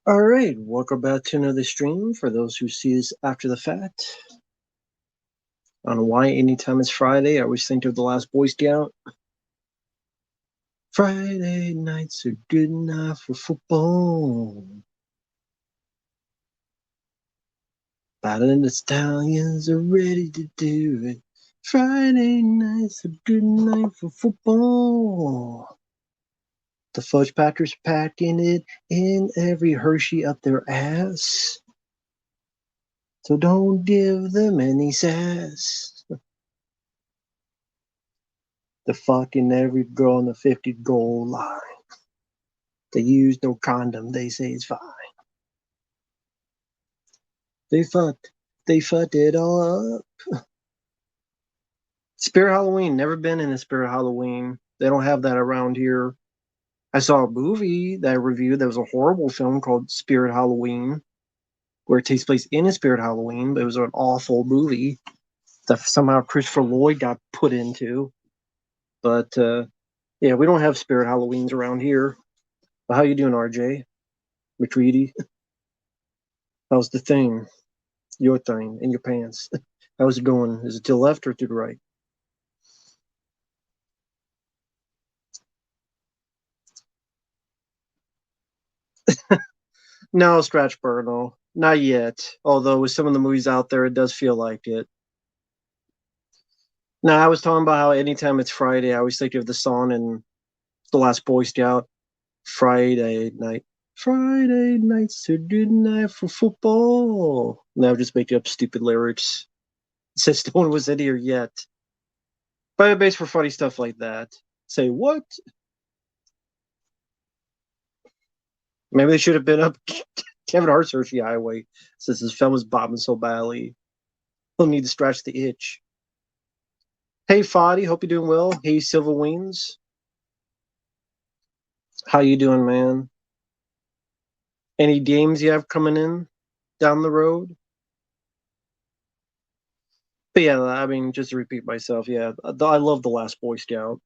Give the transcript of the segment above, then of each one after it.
All right, welcome back to another stream for those who see us after the fact. On why anytime it's Friday, I always think of the last Boy Scout. Friday nights are good enough for football. Battling the Stallions are ready to do it. Friday nights are good night for football. The Fudge Packers packing it in every Hershey up their ass. So don't give them any sass. The fucking every girl on the 50 goal line. They use no condom. They say it's fine. They fucked. They fucked it all up. Spirit Halloween. Never been in a Spirit Halloween. They don't have that around here. I saw a movie that I reviewed that was a horrible film called Spirit Halloween, where it takes place in a Spirit Halloween, but it was an awful movie that somehow Christopher Lloyd got put into. But yeah, we don't have Spirit Halloweens around here. But how you doing, RJ? McCready? How's the thing? Your thing in your pants. How's it going? Is it to the left or to the right? No, Scratch Burno. Not yet. Although with some of the movies out there, it does feel like it. No, I was talking about how anytime it's Friday, I always think of the song in The Last Boy Scout. Friday night. Friday night's a good night for football. Now just making up stupid lyrics. Since no one was in here yet. But it makes for funny stuff like that. Say what? Maybe they should have been up Kevin Hart's Hershey Highway since his film was bombing so badly. He'll need to scratch the itch. Hey Foddy, hope you're doing well. Hey Silver Wings, how you doing, man? Any games you have coming in down the road? But yeah, I mean, just to repeat myself, yeah, I love The Last Boy Scout.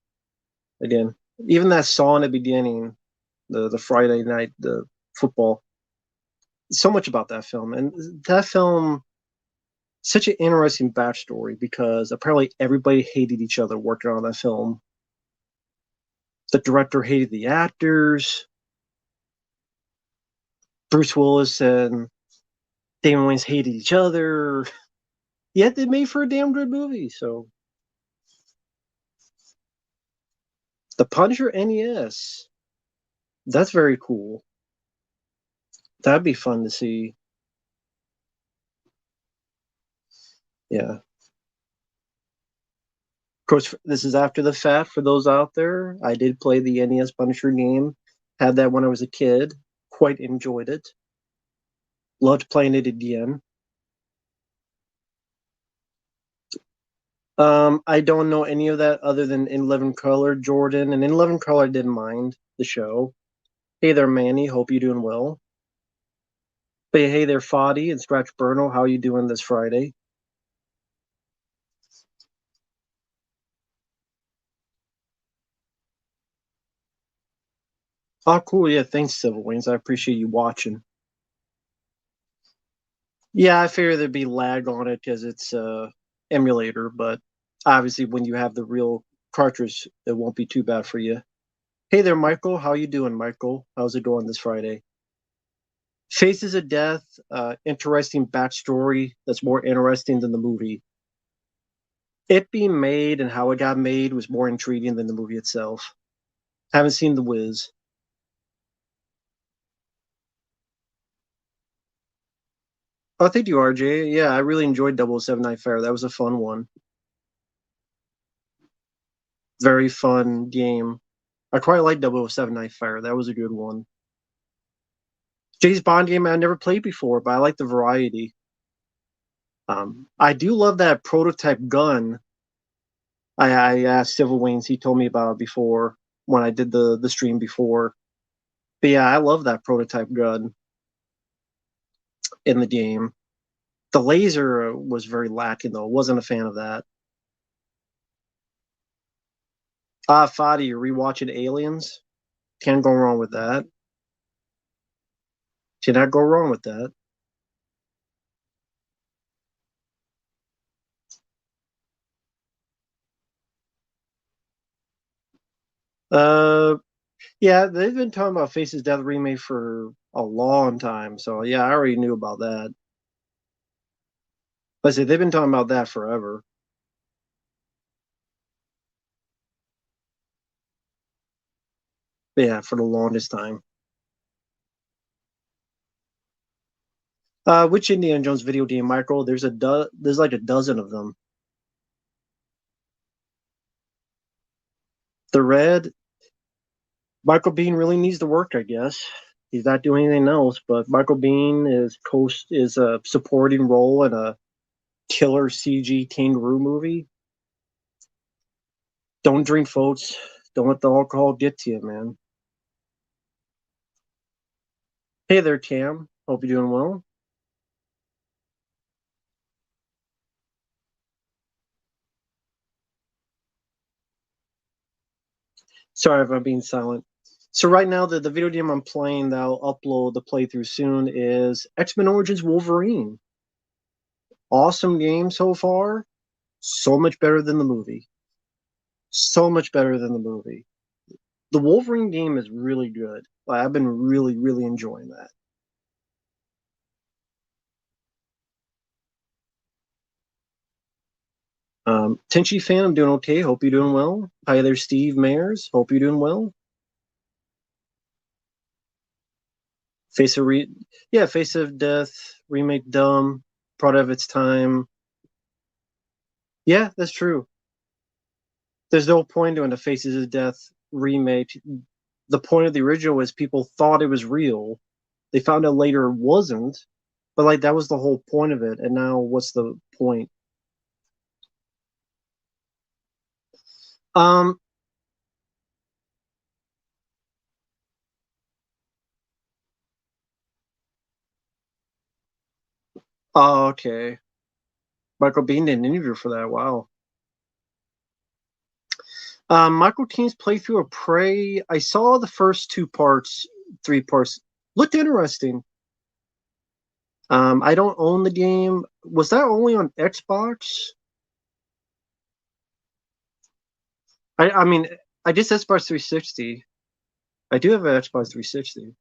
Again, even that song at the beginning, the Friday night, the football, so much about that film. And that film, such an interesting backstory because apparently everybody hated each other working on that film. The director hated the actors. Bruce Willis and Damon Wayans hated each other. Yet they made for a damn good movie. So the Punisher NES, that's very cool. That'd be fun to see. Yeah. Of course, this is after the fact for those out there. I did play the NES Punisher game. Had that when I was a kid. Quite enjoyed it. Loved playing it again. I don't know any of that other than in Living Color, Jordan, and in Living Color I didn't mind the show. Hey there, Manny. Hope you're doing well. But hey there, Foddy and Scratch Burno. How you doing this Friday? Oh, cool. Yeah, thanks, Civil Wings. I appreciate you watching. Yeah, I figure there'd be lag on it because it's emulator, but obviously when you have the real cartridge, it won't be too bad for you. Hey there, Michael. How you doing, Michael? How's it going this Friday? Faces of Death, interesting backstory that's more interesting than the movie. It being made and how it got made was more intriguing than the movie itself. Haven't seen The Wiz. Oh, thank you, RJ. Yeah, I really enjoyed 007 Night Fire. That was a fun one. Very fun game. I quite like 007 Night Fire. That was a good one. James Bond game I never played before, but I like the variety. I do love that prototype gun. I asked Civil Wings. He told me about it before when I did the stream before. But yeah, I love that prototype gun in the game. The laser was very lacking though. Wasn't a fan of that. Fadi, you're rewatching Aliens. Can't go wrong with that. Cannot go wrong with that. Uh, yeah, they've been talking about Faces Death remake for a long time, so yeah, I already knew about that. But I say they've been talking about that forever. But yeah, for the longest time. Which Indiana Jones video game, Michael? There's like a dozen of them. The red, Michael Bean really needs to work, I guess. He's not doing anything else, but Michael Bean is a supporting role in a killer CG kangaroo movie. Don't drink, folks. Don't let the alcohol get to you, man. Hey there, Cam. Hope you're doing well. Sorry if I'm being silent. So right now, the video game I'm playing that I'll upload the playthrough soon is X-Men Origins Wolverine. Awesome game so far. So much better than the movie. So much better than the movie. The Wolverine game is really good. Like, I've been really, really enjoying that. Tenchi fan, I'm doing okay. Hope you're doing well. Hi there, Steve Mayers. Hope you're doing well. Face of Re- yeah, Face of Death remake, dumb, product of its time. Yeah, that's true. There's no point doing a Faces of Death remake. The point of the original is people thought it was real. They found out later it wasn't, but like that was the whole point of it. And now what's the point? Um, oh, okay. Michael Bean did an interview for that. Wow. Michael Keene's playthrough of Prey. I saw the first two parts, three parts. Looked interesting. I don't own the game. Was that only on Xbox? I mean, I just Xbox 360. I do have an Xbox 360.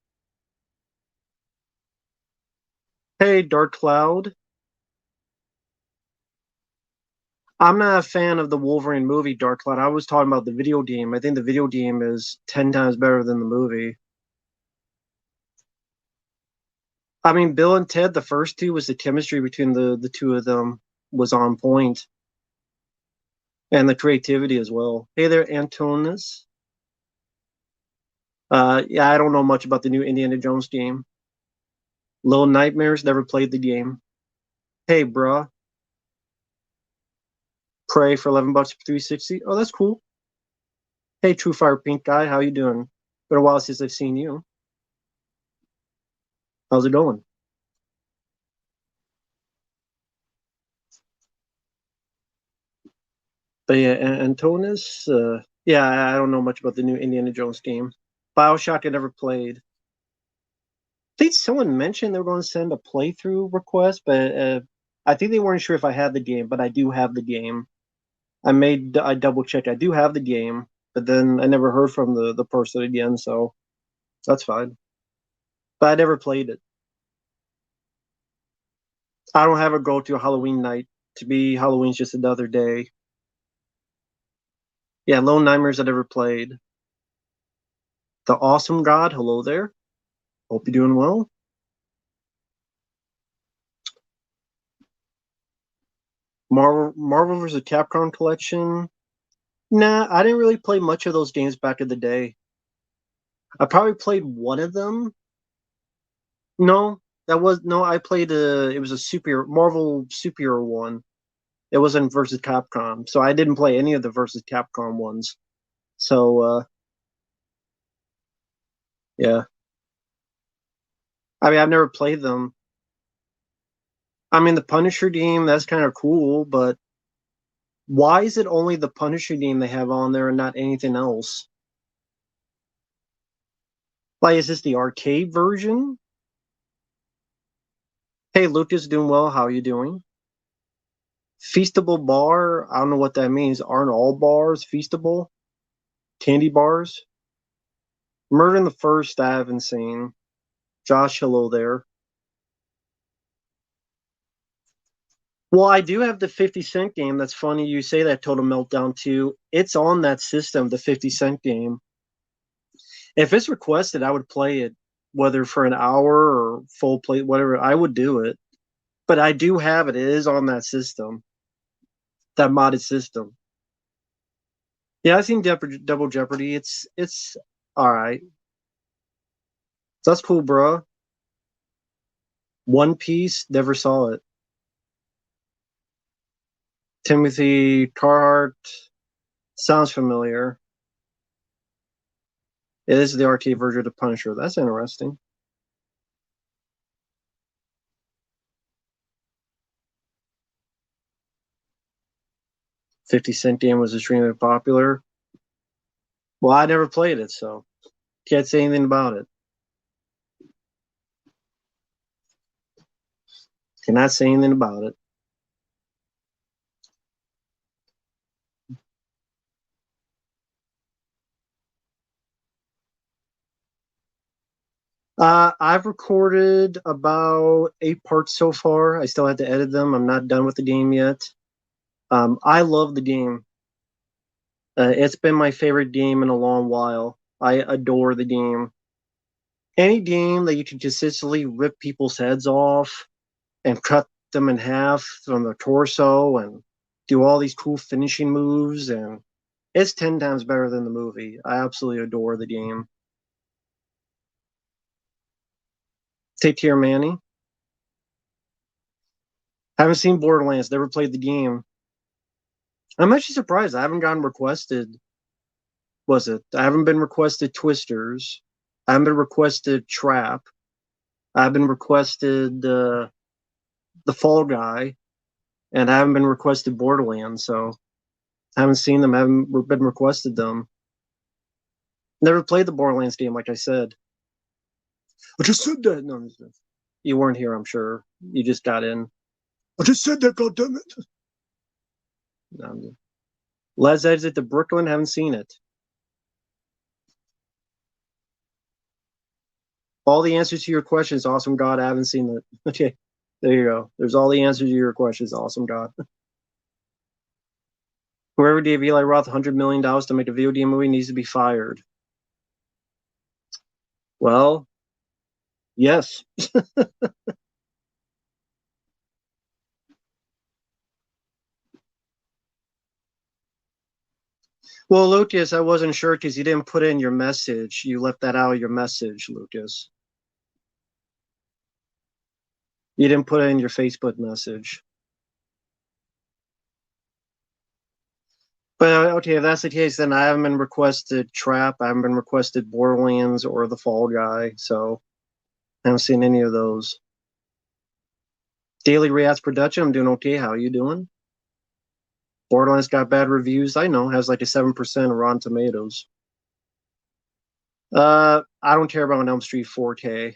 Hey, Dark Cloud. I'm not a fan of the Wolverine movie, Dark Cloud. I was talking about the video game. I think the video game is 10 times better than the movie. I mean, Bill and Ted, the first two was the chemistry between the two of them was on point, and the creativity as well. Hey there, Antonis. Yeah, I don't know much about the new Indiana Jones game. Little Nightmares, never played the game. Hey, bruh, Pray for 11 bucks for 360. Oh, that's cool. Hey, True Fire Pink guy, how you doing? Been a while since I've seen you. How's it going? But yeah, Antonis, yeah, I don't know much about the new Indiana Jones game. Bioshock, I never played. I think someone mentioned they were going to send a playthrough request, but I think they weren't sure if I had the game, but I do have the game. I double checked. I do have the game, but then I never heard from the person again, so that's fine. But I never played it. I don't have a go to Halloween night. To me, Halloween's just another day. Yeah, Lone Nightmares I never played. The Awesome God, hello there. Hope you're doing well. Marvel vs. Capcom collection. Nah, I didn't really play much of those games back in the day. I probably played one of them. No, that was no. I played a. It was a super Marvel superhero one. It wasn't versus Capcom, so I didn't play any of the versus Capcom ones. So yeah, I mean I've never played them. I mean the Punisher game that's kind of cool, but why is it only the Punisher game they have on there and not anything else? Like, is this the arcade version? Hey, Lucas, doing well. How are you doing? Feastable bar. I don't know what that means. Aren't all bars feastable? Candy bars? Murder in the First, I haven't seen. Josh, hello there. Well, I do have the 50 Cent game. That's funny you say that, Total Meltdown 2. It's on that system, the 50 Cent game. If it's requested, I would play it, whether for an hour or full play, whatever. I would do it. But I do have it. It is on that system, that modded system. Yeah, I've seen Double Jeopardy. It's all right. That's cool, bro. One Piece, never saw it. Timothy Carhart, sounds familiar. It is the arcade version of Punisher. That's interesting. 50 Cent game was extremely popular. Well, I never played it, so can't say anything about it. Cannot say anything about it. I've recorded about 8 parts so far. I still have to edit them. I'm not done with the game yet. I love the game. It's been my favorite game in a long while. I adore the game. Any game that you can consistently rip people's heads off and cut them in half from their torso and do all these cool finishing moves, and it's 10 times better than the movie. I absolutely adore the game. Take care, Manny. Haven't seen Borderlands, never played the game. I'm actually surprised I haven't gotten requested. Was it? I haven't been requested Twisters. I haven't been requested Trap. I've been requested the Fall Guy, and I haven't been requested Borderlands. So I haven't seen them. I haven't been requested them. Never played the Borderlands game, like I said. I just said that. No, you weren't here, I'm sure. You just got in. I just said that, goddammit. Les Exit to Brooklyn, haven't seen it. All the answers to your questions, awesome God, I haven't seen it. Okay, there you go. There's all the answers to your questions, awesome God. Whoever gave Eli Roth $100 million to make a VOD movie needs to be fired. Well, yes. Well, Lucas, I wasn't sure because you didn't put in your message. You left that out of your message, Lucas. You didn't put in your Facebook message. But okay, if that's the case, then I haven't been requested Trap, I haven't been requested Borderlands or The Fall Guy, so I haven't seen any of those. Daily Reacts Production, I'm doing okay. How are you doing? Borderlands got bad reviews. I know, has like a 7% Rotten Tomatoes. I don't care about Elm Street 4K.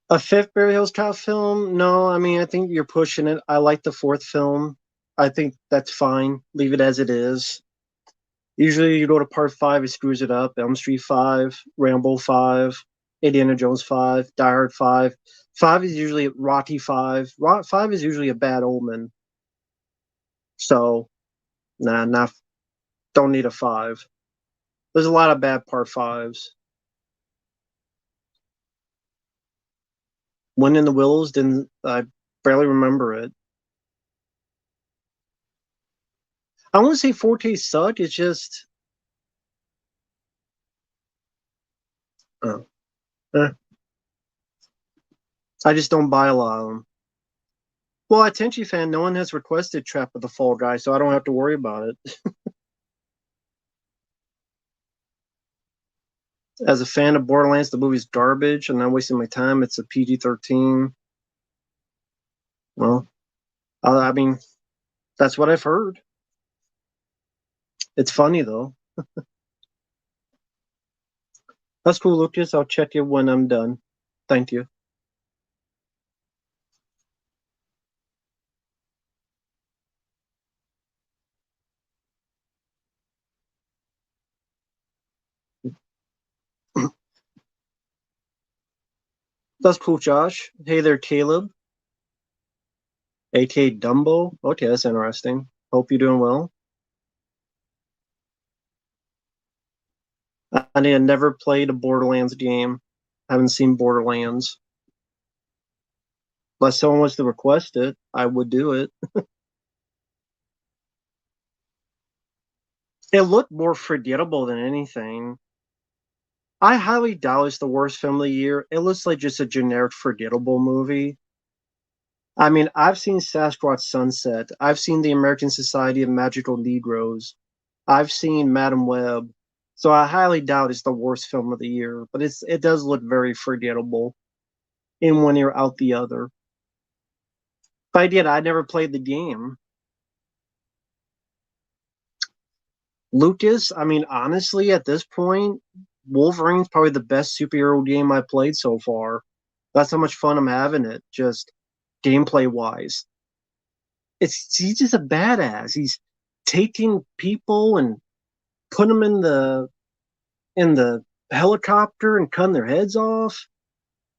A fifth Beverly Hills Cop film? No, I mean, I think you're pushing it. I like the fourth film. I think that's fine. Leave it as it is. Usually, you go to part five, it screws it up. Elm Street 5, Rambo 5, Indiana Jones 5, Die Hard 5. 5 is usually Rocky 5. 5 is usually a bad omen. So, nah, not, don't need a 5. There's a lot of bad part 5s. When in the Willows, didn't I barely remember it. I want to say 4K suck. It's just, uh, eh, I just don't buy a lot of them. Well, attention fan, no one has requested Trap with the Fall Guy, so I don't have to worry about it. As a fan of Borderlands, the movie's garbage. I'm not wasting my time. It's a PG-13. Well, I mean, that's what I've heard. It's funny though. That's cool, Lucas. I'll check it when I'm done. Thank you. That's cool, Josh. Hey there, Caleb, aka Dumbo. Okay, that's interesting. Hope you're doing well. I never played a Borderlands game. Haven't seen Borderlands. Unless someone wants to request it, I would do it. It looked more forgettable than anything. I highly doubt it's the worst film of the year. It looks like just a generic forgettable movie. I mean, I've seen Sasquatch Sunset. I've seen the American Society of Magical Negroes. I've seen Madam Web. So I highly doubt it's the worst film of the year, but it does look very forgettable in one ear out the other. If I did, I never played the game. Lucas, I mean, honestly, at this point, Wolverine's probably the best superhero game I played so far. That's how much fun I'm having it, just gameplay wise. He's just a badass. He's taking people and putting them in the helicopter and cutting their heads off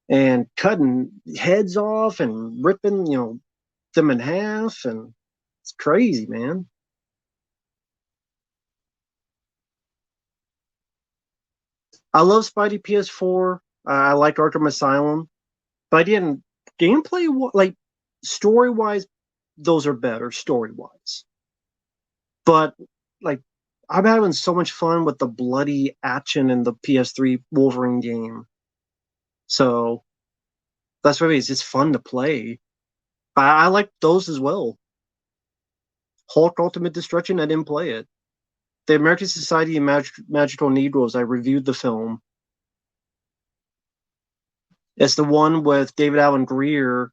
and cutting heads off and ripping, them in half, and it's crazy, man. I love Spidey PS4. I like Arkham Asylum, but I didn't gameplay like story wise. Those are better story wise, but like I'm having so much fun with the bloody action in the PS3 Wolverine game. So that's what it is. It's fun to play. I like those as well. Hulk Ultimate Destruction, I didn't play it. The American Society of Magical Negroes, I reviewed the film. It's the one with David Allen Greer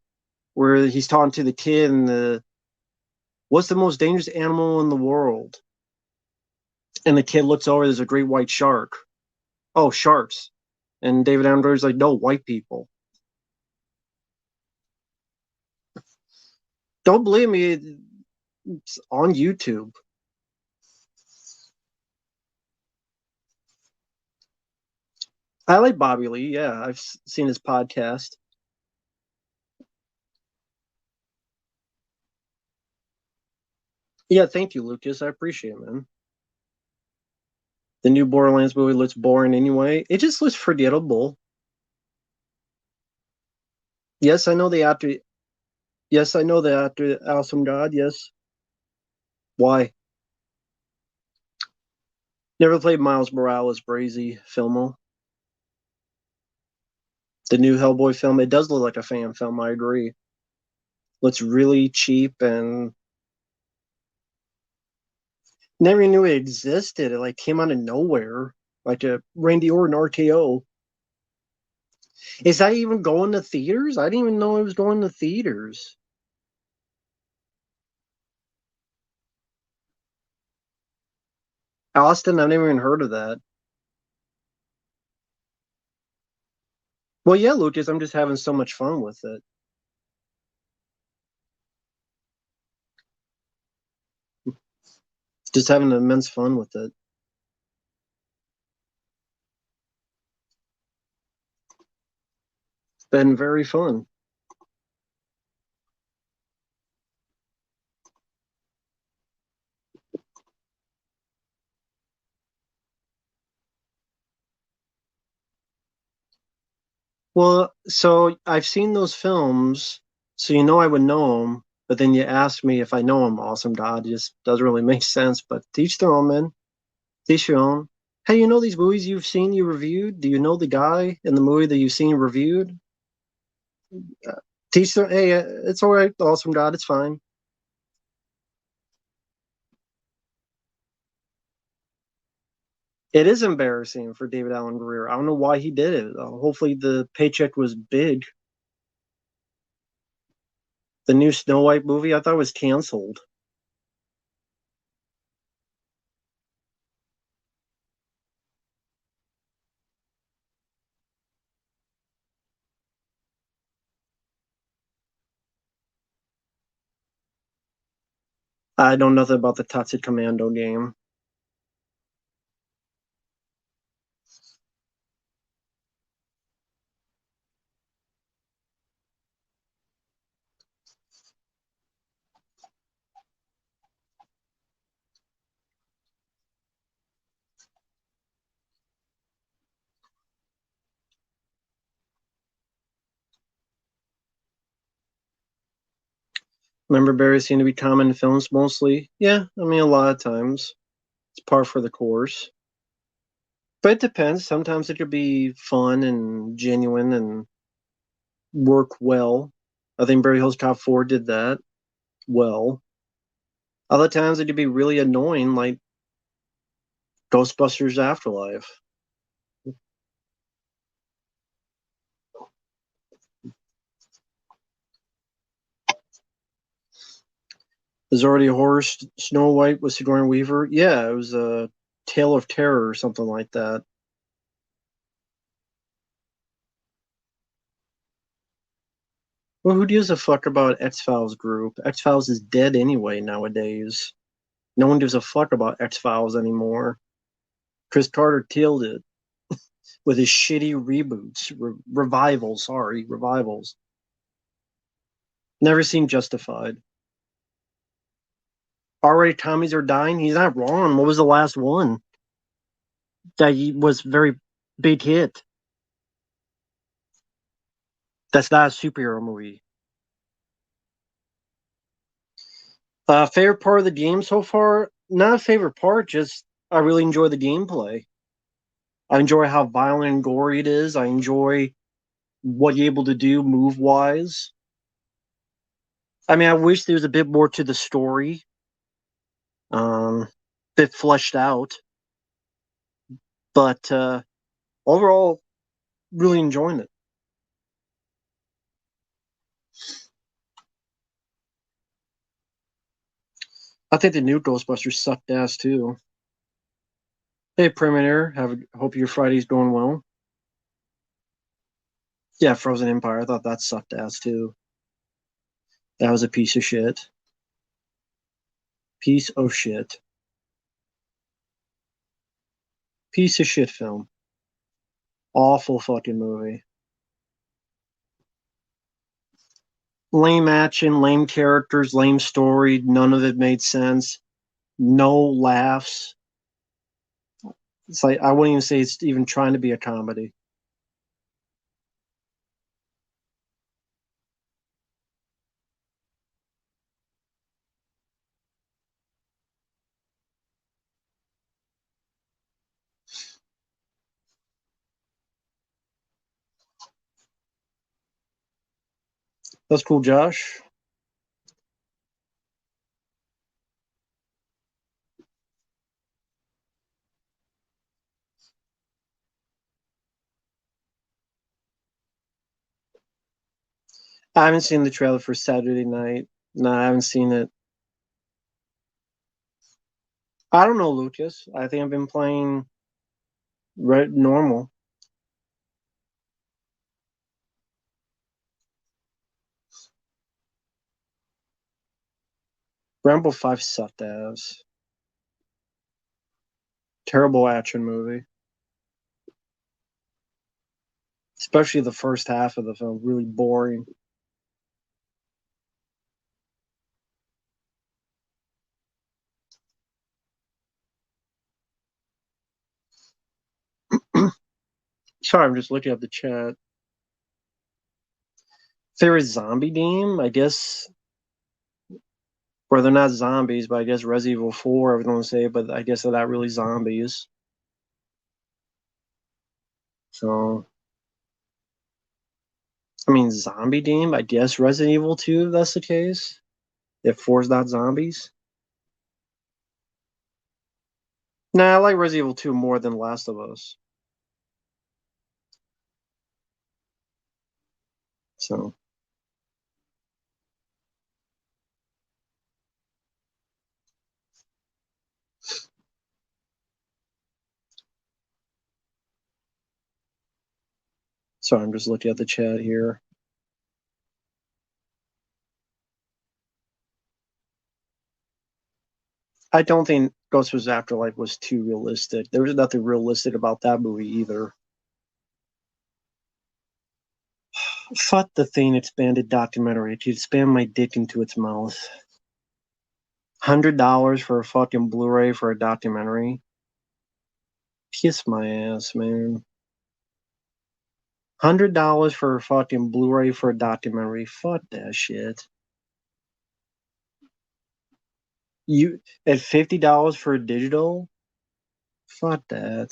where he's talking to the kid and what's the most dangerous animal in the world? And the kid looks over, there's a great white shark. Oh, sharks. And David Allen Greer's like, no, white people. Don't believe me, it's on YouTube. I like Bobby Lee. Yeah, I've seen his podcast. Yeah, thank you, Lucas. I appreciate it, man. The new Borderlands movie looks boring anyway. It just looks forgettable. Yes, I know the actor. Yes, I know the actor, Awesome God. Yes. Why? Never played Miles Morales, Brazy, Filmo. The new Hellboy film. It does look like a fan film. I agree. Looks really cheap and never knew it existed. It like came out of nowhere, like a Randy Orton RKO. Is that even going to theaters? I didn't even know it was going to theaters. Austin, I've never even heard of that. Well, yeah, Lucas, I'm just having so much fun with it. Just having immense fun with it. It's been very fun. Well, so I've seen those films, so you know I would know them, but then you ask me if I know them. Awesome, Dad. It just doesn't really make sense, but teach their own, man. Teach your own. Hey, you know these movies you've seen you reviewed? Do you know the guy in the movie that you've seen reviewed? Teach them. Hey, it's all right. Awesome, Dad. It's fine. It is embarrassing for David Allen Greer. I don't know why he did it. Hopefully the paycheck was big. The new Snow White movie, I thought was canceled. I know nothing about the Tatsu Commando game. Member berries seem to be common in films mostly. Yeah, I mean, a lot of times. It's par for the course. But it depends. Sometimes it could be fun and genuine and work well. I think Barry Hills Cop 4 did that well. Other times it could be really annoying, like Ghostbusters Afterlife. There's already a horror Snow White with Sigourney Weaver. Yeah, it was a Tale of Terror or something like that. Well, who gives a fuck about X Files group? X Files is dead anyway nowadays. No one gives a fuck about X Files anymore. Chris Carter killed it with his shitty reboots, revivals. Sorry, revivals. Never seemed justified. Already, Tommies are dying. He's not wrong. What was the last one that was very big hit? That's not a superhero movie. Favorite part of the game so far? Not a favorite part. Just I really enjoy the gameplay. I enjoy how violent and gory it is. I enjoy what you're able to do move wise. I mean, I wish there was a bit more to the story, bit fleshed out. But overall, really enjoying it. I think the new Ghostbusters sucked ass too. Hey, Premiere, hope your Friday's going well. Yeah, Frozen Empire. I thought that sucked ass too. That was a piece of shit. Piece of shit. Piece of shit film. Awful fucking movie. Lame action, lame characters, lame story. None of it made sense. No laughs. It's like I wouldn't even say it's even trying to be a comedy. That's cool, Josh. I haven't seen the trailer for Saturday Night. No, I haven't seen it. I don't know, Lucas. I think I've been playing normal. Rambo 5 sucked ass. Terrible action movie. Especially the first half of the film. Really boring. Sorry, I'm just looking at the chat. Favorite zombie game? I guess, or they're not zombies, but I guess Resident Evil 4, I was going to say, but I guess they're not really zombies. So, I mean, zombie game? I guess Resident Evil 2, if that's the case. If 4's not zombies. Nah, I like Resident Evil 2 more than Last of Us. So, sorry, I'm just looking at the chat here. I don't think Ghostbusters Afterlife was too realistic. There was nothing realistic about that movie either. Fuck the thing expanded documentary. It could spam my dick into its mouth. $100 for a fucking Blu-ray for a documentary. Kiss my ass, man. $100 for a fucking Blu-ray for a documentary. Fuck that shit. You at $50 for a digital? Fuck that.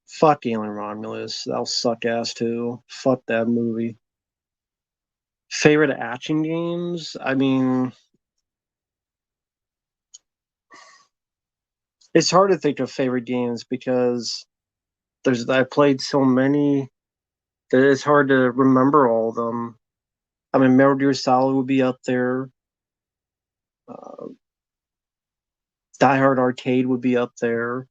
Fuck Alien Romulus. That'll suck ass too. Fuck that movie. Favorite action games? I mean, it's hard to think of favorite games because I played so many that it's hard to remember all of them. I mean, Metal Gear Solid would be up there. Uh, Die Hard Arcade would be up there.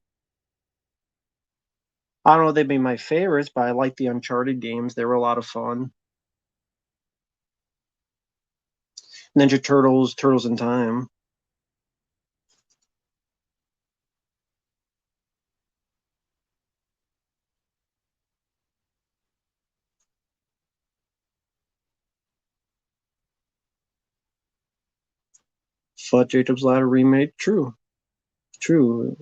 I don't know if they'd be my favorites, but I like the Uncharted games. They were a lot of fun. Ninja Turtles, Turtles in Time. Fuck Jacob's Ladder remake. True. True.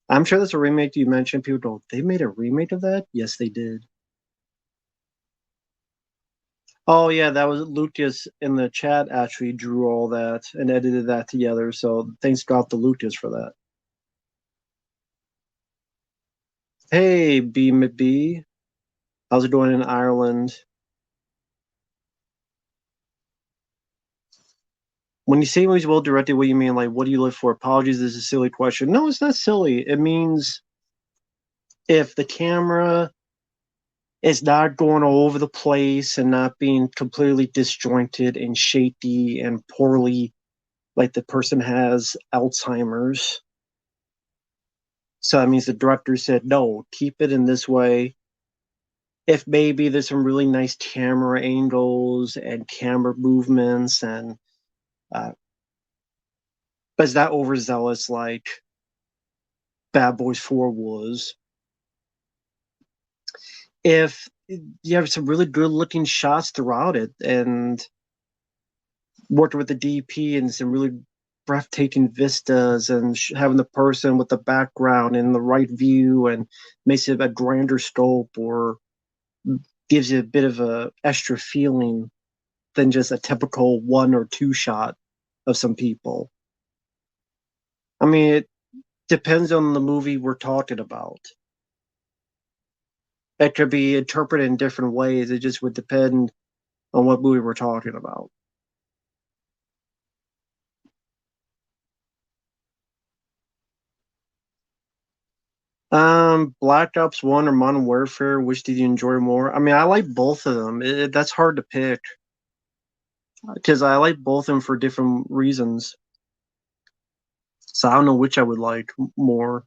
I'm sure that's a remake you mentioned. People go, they made a remake of that? Yes, they did. Oh yeah, that was Lucas in the chat actually drew all that and edited that together. So thanks God to Lucas for that. Hey, B McB. How's it going in Ireland? When you say movies well directed, what do you mean? Like, what do you look for? Apologies, this is a silly question. No, it's not silly. It means if the camera is not going all over the place and not being completely disjointed and shaky and poorly, like the person has Alzheimer's. So that means the director said, no, keep it in this way. If maybe there's some really nice camera angles and camera movements and but it's not overzealous like Bad Boys 4 was. If you have some really good looking shots throughout it and worked with the DP and some really breathtaking vistas and having the person with the background and the right view and makes it a grander scope or gives you a bit of a extra feeling than just a typical one or two shot of some people. I mean, it depends on the movie we're talking about. It could be interpreted in different ways. It just would depend on what movie we're talking about. Black Ops 1 or Modern Warfare, which did you enjoy more? I mean, I like both of them. That's hard to pick because I like both of them for different reasons. So I don't know which I would like more.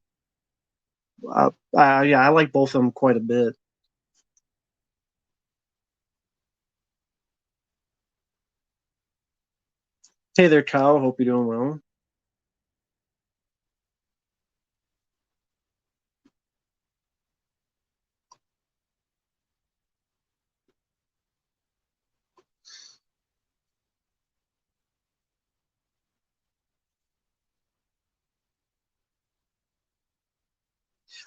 Yeah, I like both of them quite a bit. Hey there, Kyle. Hope you're doing well.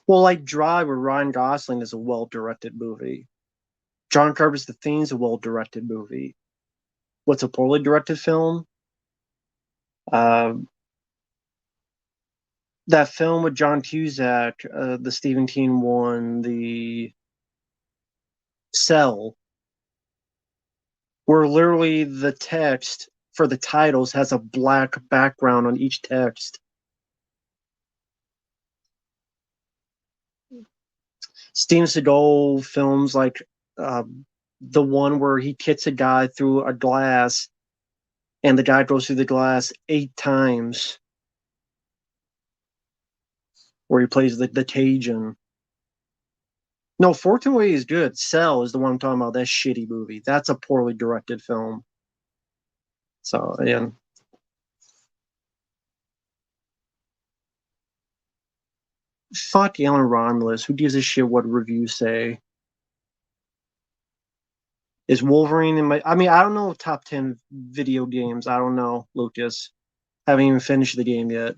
Well, like Drive with Ryan Gosling is a well-directed movie. John Carpenter's The Thing is a well-directed movie. What's a poorly directed film? Uh, that film with John Cusack, the Stephen King one, the Cell, where literally the text for the titles has a black background on each text. Steven Seagal films like uh, the one where he hits a guy through a glass and the guy goes through the glass 8 times, where he plays the Cajun. No, Fortune Way is good. Cell is the one I'm talking about. That shitty movie. That's a poorly directed film. So, yeah. Fuck Alan Romulus. Who gives a shit what reviews say? Is Wolverine in my? I mean, I don't know top 10 video games. I don't know, Lucas. Haven't even finished the game yet.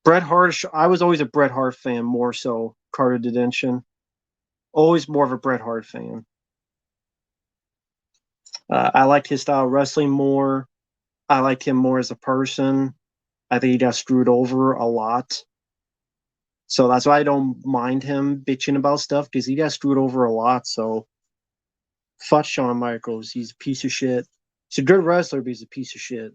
Bret Hart. I was always a Bret Hart fan, more so. Carter Detention. Always more of a Bret Hart fan. I like his style of wrestling more. I like him more as a person. I think he got screwed over a lot. So that's why I don't mind him bitching about stuff because he got screwed over a lot. So fuck Shawn Michaels. He's a piece of shit. He's a good wrestler, but he's a piece of shit.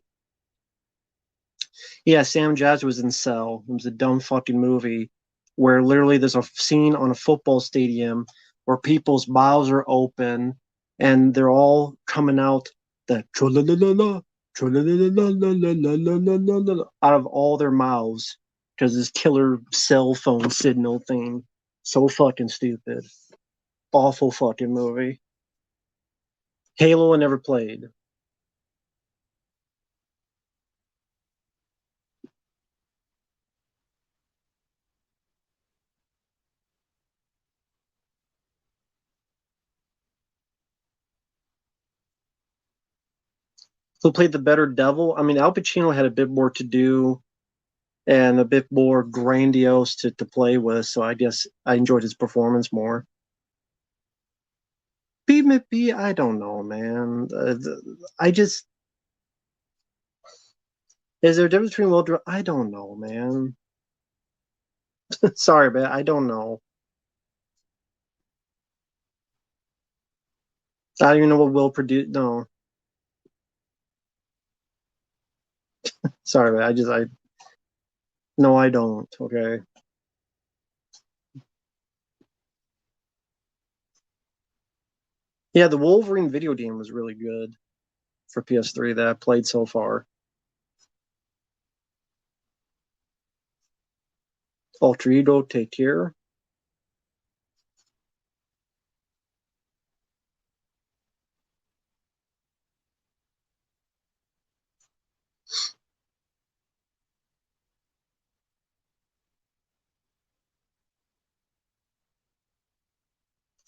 Yeah, Sam Jazz was in Cell. It was a dumb fucking movie where literally there's a scene on a football stadium where people's mouths are open and they're all coming out the out of all their mouths because this killer cell phone signal thing. So fucking stupid. Awful fucking movie. Halo I never played. Who played the better devil? I mean, Al Pacino had a bit more to do and a bit more grandiose to play with, so I guess I enjoyed his performance more. B McB, I don't know, man. I just is there a difference between Will? I don't know, man. Sorry, man. I don't know. I don't even know what Will produced. No, sorry, man. I no, I don't. Okay. Yeah, the Wolverine video game was really good for PS3 that I played so far. Alter Ego, Take Care.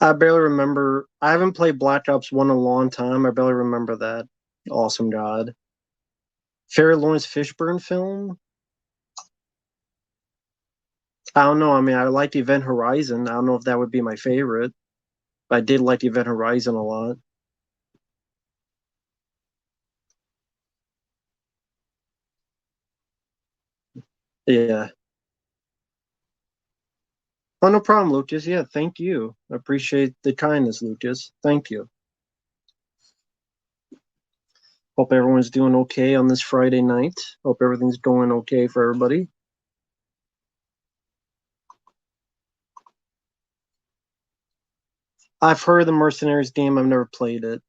I barely remember. I haven't played Black Ops 1 in a long time. I barely remember that. Awesome God. Fair Lawrence Fishburne film? I don't know. I mean, I liked Event Horizon. I don't know if that would be my favorite. But I did like Event Horizon a lot. Yeah. Oh, no problem, Lucas. Yeah, thank you. I appreciate the kindness, Lucas. Thank you. Hope everyone's doing okay on this Friday night. Hope everything's going okay for everybody. I've heard of the Mercenaries game. I've never played it.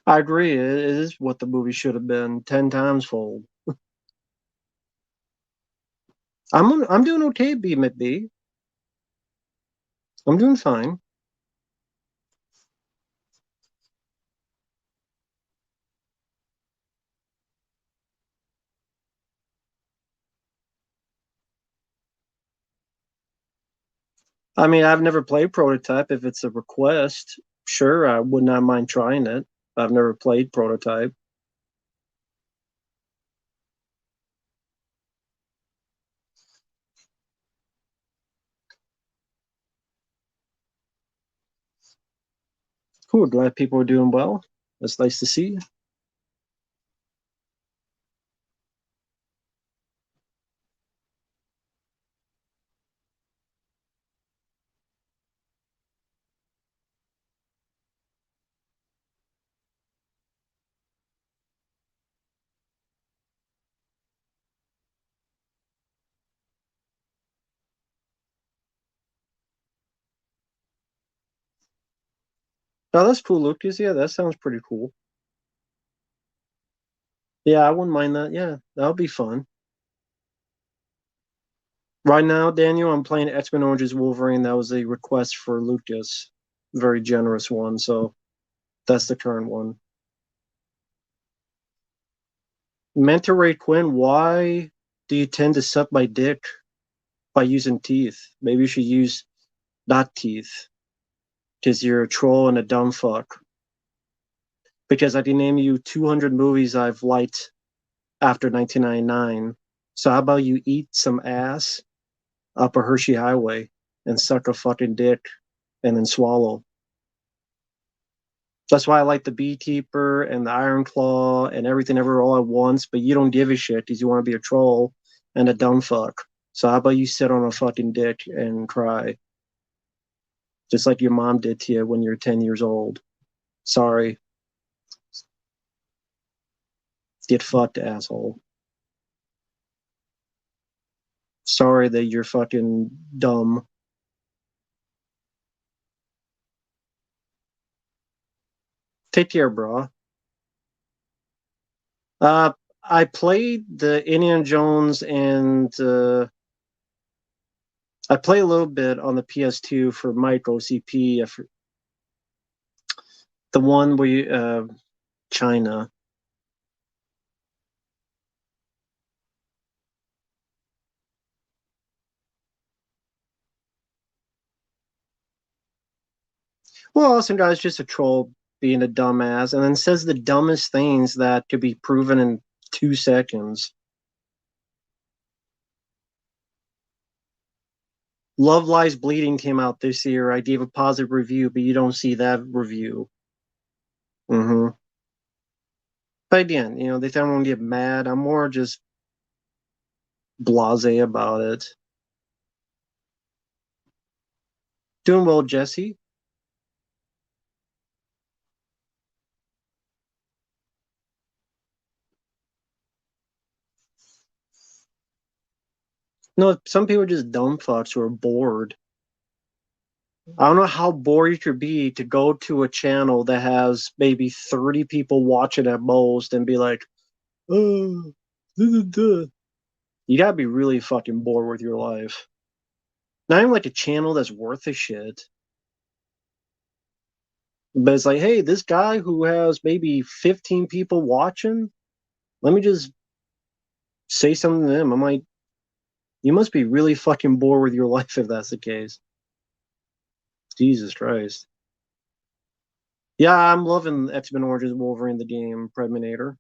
I agree. It is what the movie should have been 10 times fold. I'm doing okay, B McB. I'm doing fine. I mean, I've never played Prototype. If it's a request, sure, I would not mind trying it. I've never played Prototype. Cool. Glad people are doing well. That's nice to see. Oh, that's cool, Lucas. Yeah, that sounds pretty cool. Yeah, I wouldn't mind that. Yeah, that'll be fun. Right now, Daniel, I'm playing X-Men Origins Wolverine. That was a request for Lucas. Very generous one. So that's the current one. Manta Ray Quinn, why do you tend to suck my dick by using teeth? Maybe you should use not teeth, because you're a troll and a dumb fuck. Because I can name you 200 movies I've liked after 1999. So how about you eat some ass up a Hershey Highway and suck a fucking dick and then swallow? That's why I like the Beekeeper and the Iron Claw and everything ever all at once, but you don't give a shit because you want to be a troll and a dumb fuck. So how about you sit on a fucking dick and cry, just like your mom did to you when you're 10 years old? Sorry, get fucked, asshole. Sorry that you're fucking dumb. Take care, bro. Uh, I played the Indiana Jones and I play a little bit on the PS2 for Mike OCP, the one where you, China. Well, some guy's just a troll being a dumbass and then says the dumbest things that could be proven in 2 seconds. Love Lies Bleeding came out this year. I gave a positive review, but you don't see that review. Mm-hmm. But again, they don't want to get mad. I'm more just blase about it. Doing well, Jesse. No, some people are just dumb fucks who are bored. I don't know how bored you could be to go to a channel that has maybe 30 people watching at most and be like, oh, duh, duh, duh." You gotta be really fucking bored with your life. Not even like a channel that's worth a shit. But it's like, hey, this guy who has maybe 15 people watching, let me just say something to them. I'm like, you must be really fucking bored with your life if that's the case. Jesus Christ. Yeah, I'm loving X-Men Origins Wolverine, the game, Preminator.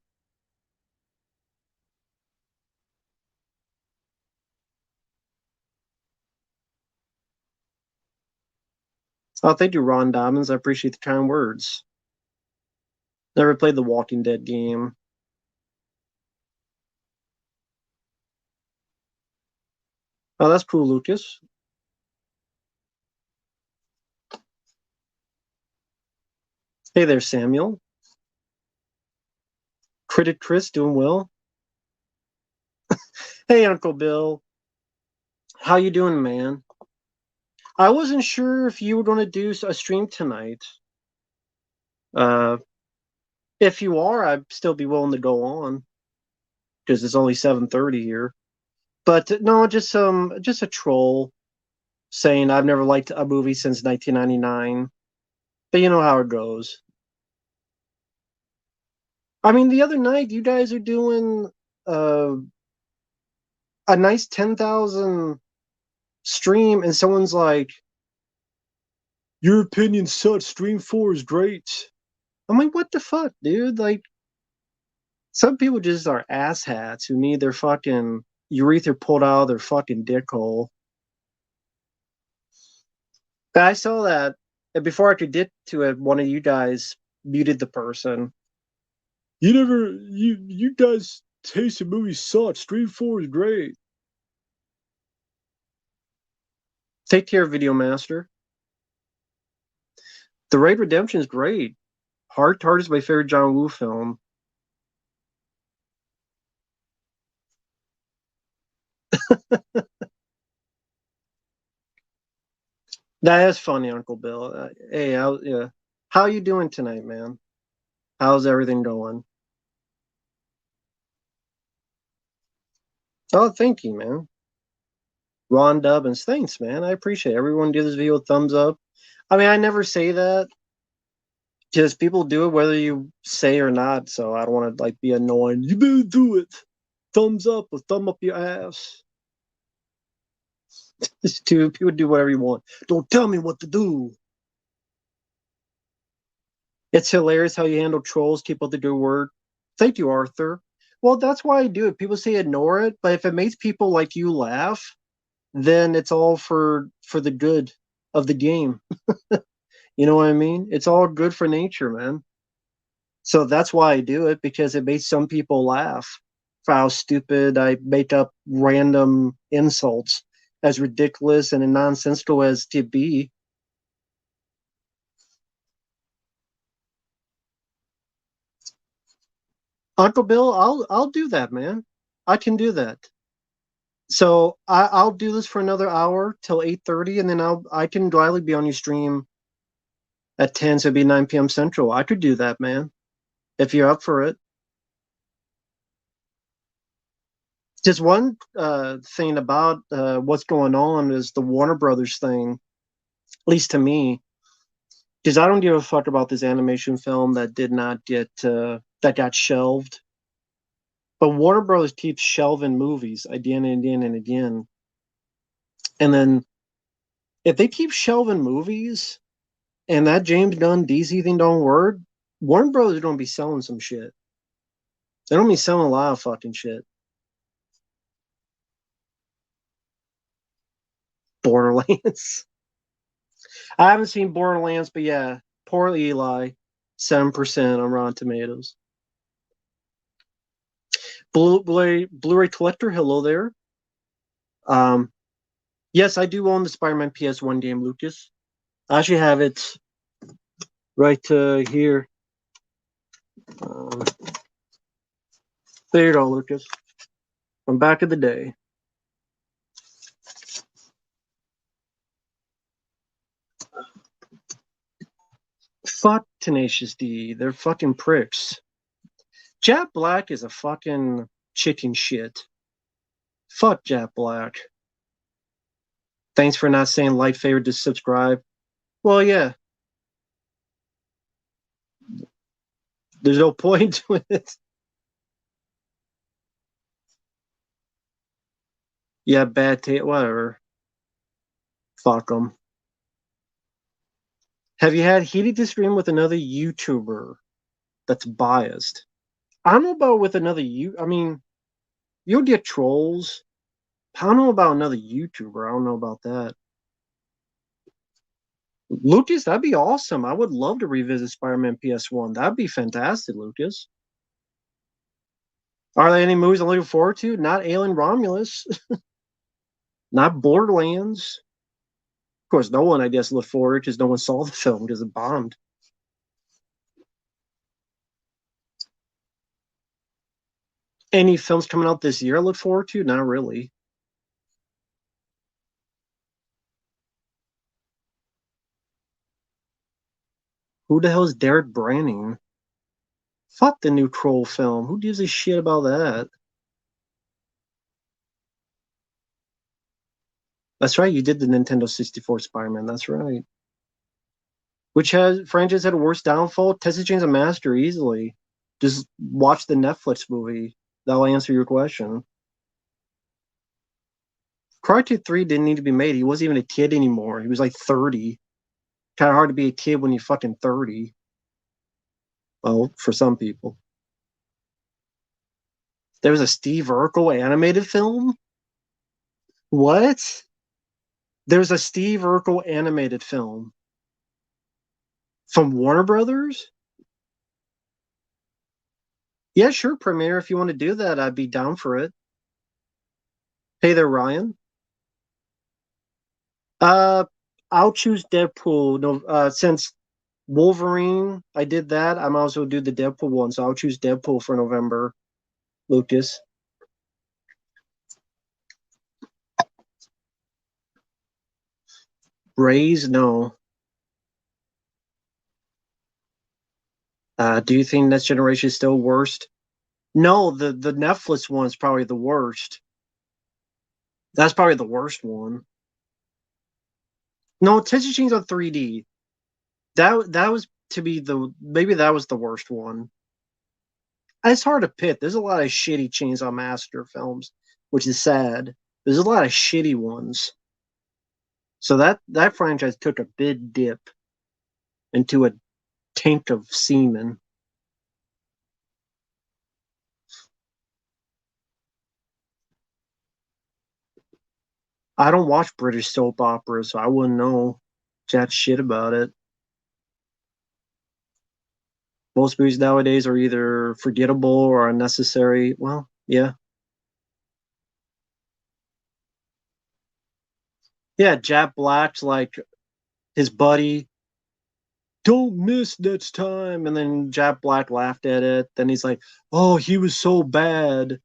Oh, thank you, Ron Dobbins. I appreciate the kind words. Never played the Walking Dead game. Oh, that's cool, Lucas. Hey there, Samuel. Critic Chris, doing well. Hey, Uncle Bill. How you doing, man? I wasn't sure if you were going to do a stream tonight. Uh, if you are, I'd still be willing to go on because it's only 7:30 here. But no, just a troll saying I've never liked a movie since 1999. But you know how it goes. I mean, the other night you guys are doing uh, a nice 10,000 stream, and someone's like, "Your opinion sucks. Stream 4 is great." I'm like, "What the fuck, dude?" Like, some people just are asshats who need their fucking urethra pulled out of their fucking dick hole. But I saw that, and before I could get to it, one of you guys muted the person. You guys taste in movies suck. Stream 4 is great. Take care, Video Master. The Raid Redemption is great. Heart Heart is my favorite John Woo film. That is funny, Uncle Bill. Hey, yeah. How you doing tonight, man? How's everything going? Oh, thank you, man. Ron Dubbins, thanks, man. I appreciate it. Everyone give this video a thumbs up. I mean, I never say that. Just people do it whether you say or not. So I don't want to like be annoying. You better do it. Thumbs up or thumb up your ass. Just do people do whatever you want. Don't tell me what to do. It's hilarious how you handle trolls. Keep up the good word. Thank you, Arthur. Well, that's why I do it. People say ignore it, but if it makes people like you laugh, then it's all for the good of the game. You know what I mean? It's all good for nature, man. So that's why I do it because it makes some people laugh for how stupid I make up random insults, as ridiculous and nonsensical as to be. Uncle Bill, I'll do that, man. I can do that. So I'll do this for another hour till 8:30, and then I can gladly be on your stream at 10, so it'd be 9 p.m. Central. I could do that, man, if you're up for it. Just one thing about what's going on is the Warner Brothers thing, at least to me, because I don't give a fuck about this animation film that did not get that got shelved. But Warner Brothers keeps shelving movies again and again and again. And then if they keep shelving movies and that James Gunn DC thing don't work, Warner Brothers are gonna be selling some shit. They're gonna be selling a lot of fucking shit. Borderlands. I haven't seen Borderlands, but yeah, poor Eli, 7% on Rotten Tomatoes. Blu-ray collector, hello there. Um, yes, I do own the Spider-Man PS1 game, Lucas. I actually have it right here. Um, there you go, Lucas. From back of the day. Fuck Tenacious D. They're fucking pricks. Jack Black is a fucking chicken shit. Fuck Jack Black. Thanks for not saying like, favorite, to subscribe. Well, yeah, there's no point to it. Yeah, bad taste, whatever. Fuck them. Have you had heated disagreement with another YouTuber that's biased? I don't know about with another I mean, you'll get trolls. I don't know about another YouTuber. I don't know about that. Lucas, that'd be awesome. I would love to revisit Spider-Man PS1. That'd be fantastic, Lucas. Are there any movies I'm looking forward to? Not Alien Romulus, not Borderlands. Of course, no one, I guess, looked forward because no one saw the film because it bombed. Any films coming out this year I look forward to? Not really. Who the hell is Derek Branning? Fuck the new Troll film. Who gives a shit about that? That's right, you did the Nintendo 64 Spider-Man. That's right. Which has franchise had a worse downfall? Texas Chainsaw Master easily. Just watch the Netflix movie. That'll answer your question. Karate 3 didn't need to be made. He wasn't even a kid anymore. He was like 30. Kind of hard to be a kid when you're fucking 30. Well, for some people. There was a Steve Urkel animated film? What? There's a Steve Urkel animated film from Warner Brothers? Yeah, sure, Premiere. If you want to do that, I'd be down for it. Hey there, Ryan. Uh, I'll choose Deadpool. No, since Wolverine, I did that. I'm also do the Deadpool one, so I'll choose Deadpool for November. Lucas. Raise, no. Do you think Next Generation is still worst? No, the Netflix one's probably the worst. That's probably the worst one. No, Attention Chains on 3D. That was to be the maybe that was the worst one. It's hard to pick. There's a lot of shitty Chainsaw Massacre films, which is sad. There's a lot of shitty ones. So that franchise took a big dip into a tank of semen. I don't watch British soap operas, so I wouldn't know jack shit about it. Most movies nowadays are either forgettable or unnecessary. Well, yeah. Yeah, Jack Black's like his buddy, don't miss next time. And then Jack Black laughed at it. Then he's like, oh, he was so bad.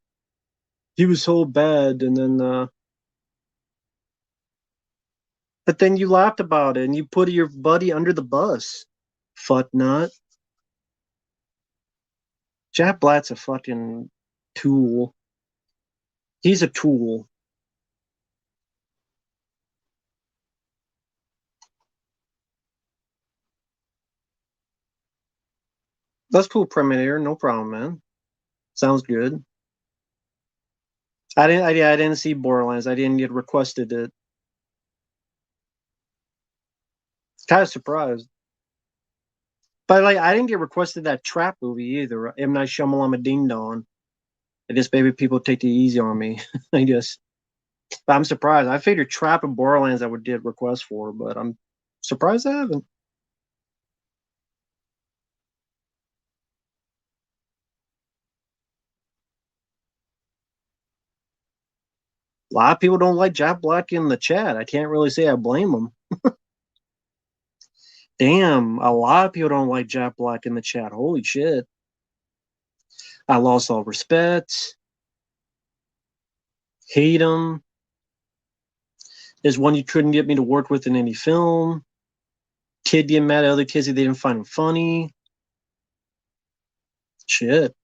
He was so bad. And then, but then you laughed about it and you put your buddy under the bus. Fuck nut. Jack Black's a fucking tool. He's a tool. That's cool, Predator. No problem, man. Sounds good. I didn't see Borderlands. I didn't get requested it. Kind of surprised. But like, I didn't get requested that Trap movie either. M Night Shyamalan Ding Dong. I guess maybe people take it easy on me. I guess. But I'm surprised. I figured Trap and Borderlands I would get requests for, but I'm surprised I haven't. A lot of people don't like Jack Black in the chat. I can't really say I blame them. Damn, a lot of people don't like Jack Black in the chat. Holy shit. I lost all respect. Hate him. There's one you couldn't get me to work with in any film. Kid getting mad at other kids if they didn't find him funny. Shit.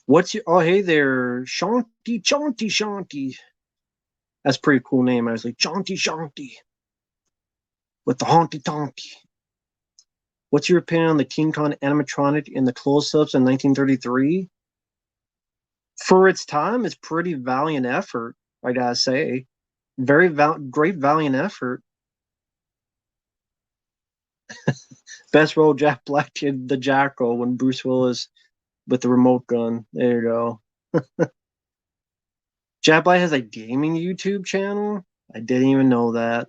What's your oh hey there, Shanti Chanti Shanti. That's a pretty cool name. I was like Chanti Shanti with the haunty tonky. What's your opinion on the King Kong animatronic in the close-ups in 1933? For its time, it's pretty valiant effort, I gotta say. Great valiant effort. Best role Jack Black did the Jackal when Bruce Willis with the remote gun. There you go. Jack Black has a gaming YouTube channel. I didn't even know that.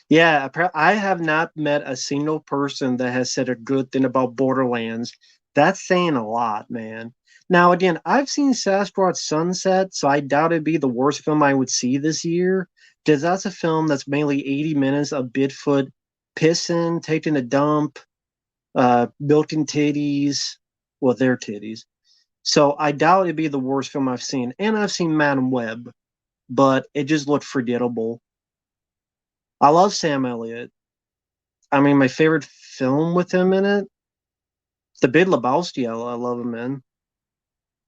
Yeah, I have not met a single person that has said a good thing about Borderlands. That's saying a lot, man. Now, again, I've seen Sasquatch Sunset, so I doubt it'd be the worst film I would see this year, because that's a film that's mainly 80 minutes of Bigfoot pissing, taking a dump, milking titties. Well, their titties. So I doubt it'd be the worst film I've seen. And I've seen Madam Web, but it just looked forgettable. I love Sam Elliott. I mean, my favorite film with him in it, The Big Lebowski. I love him in.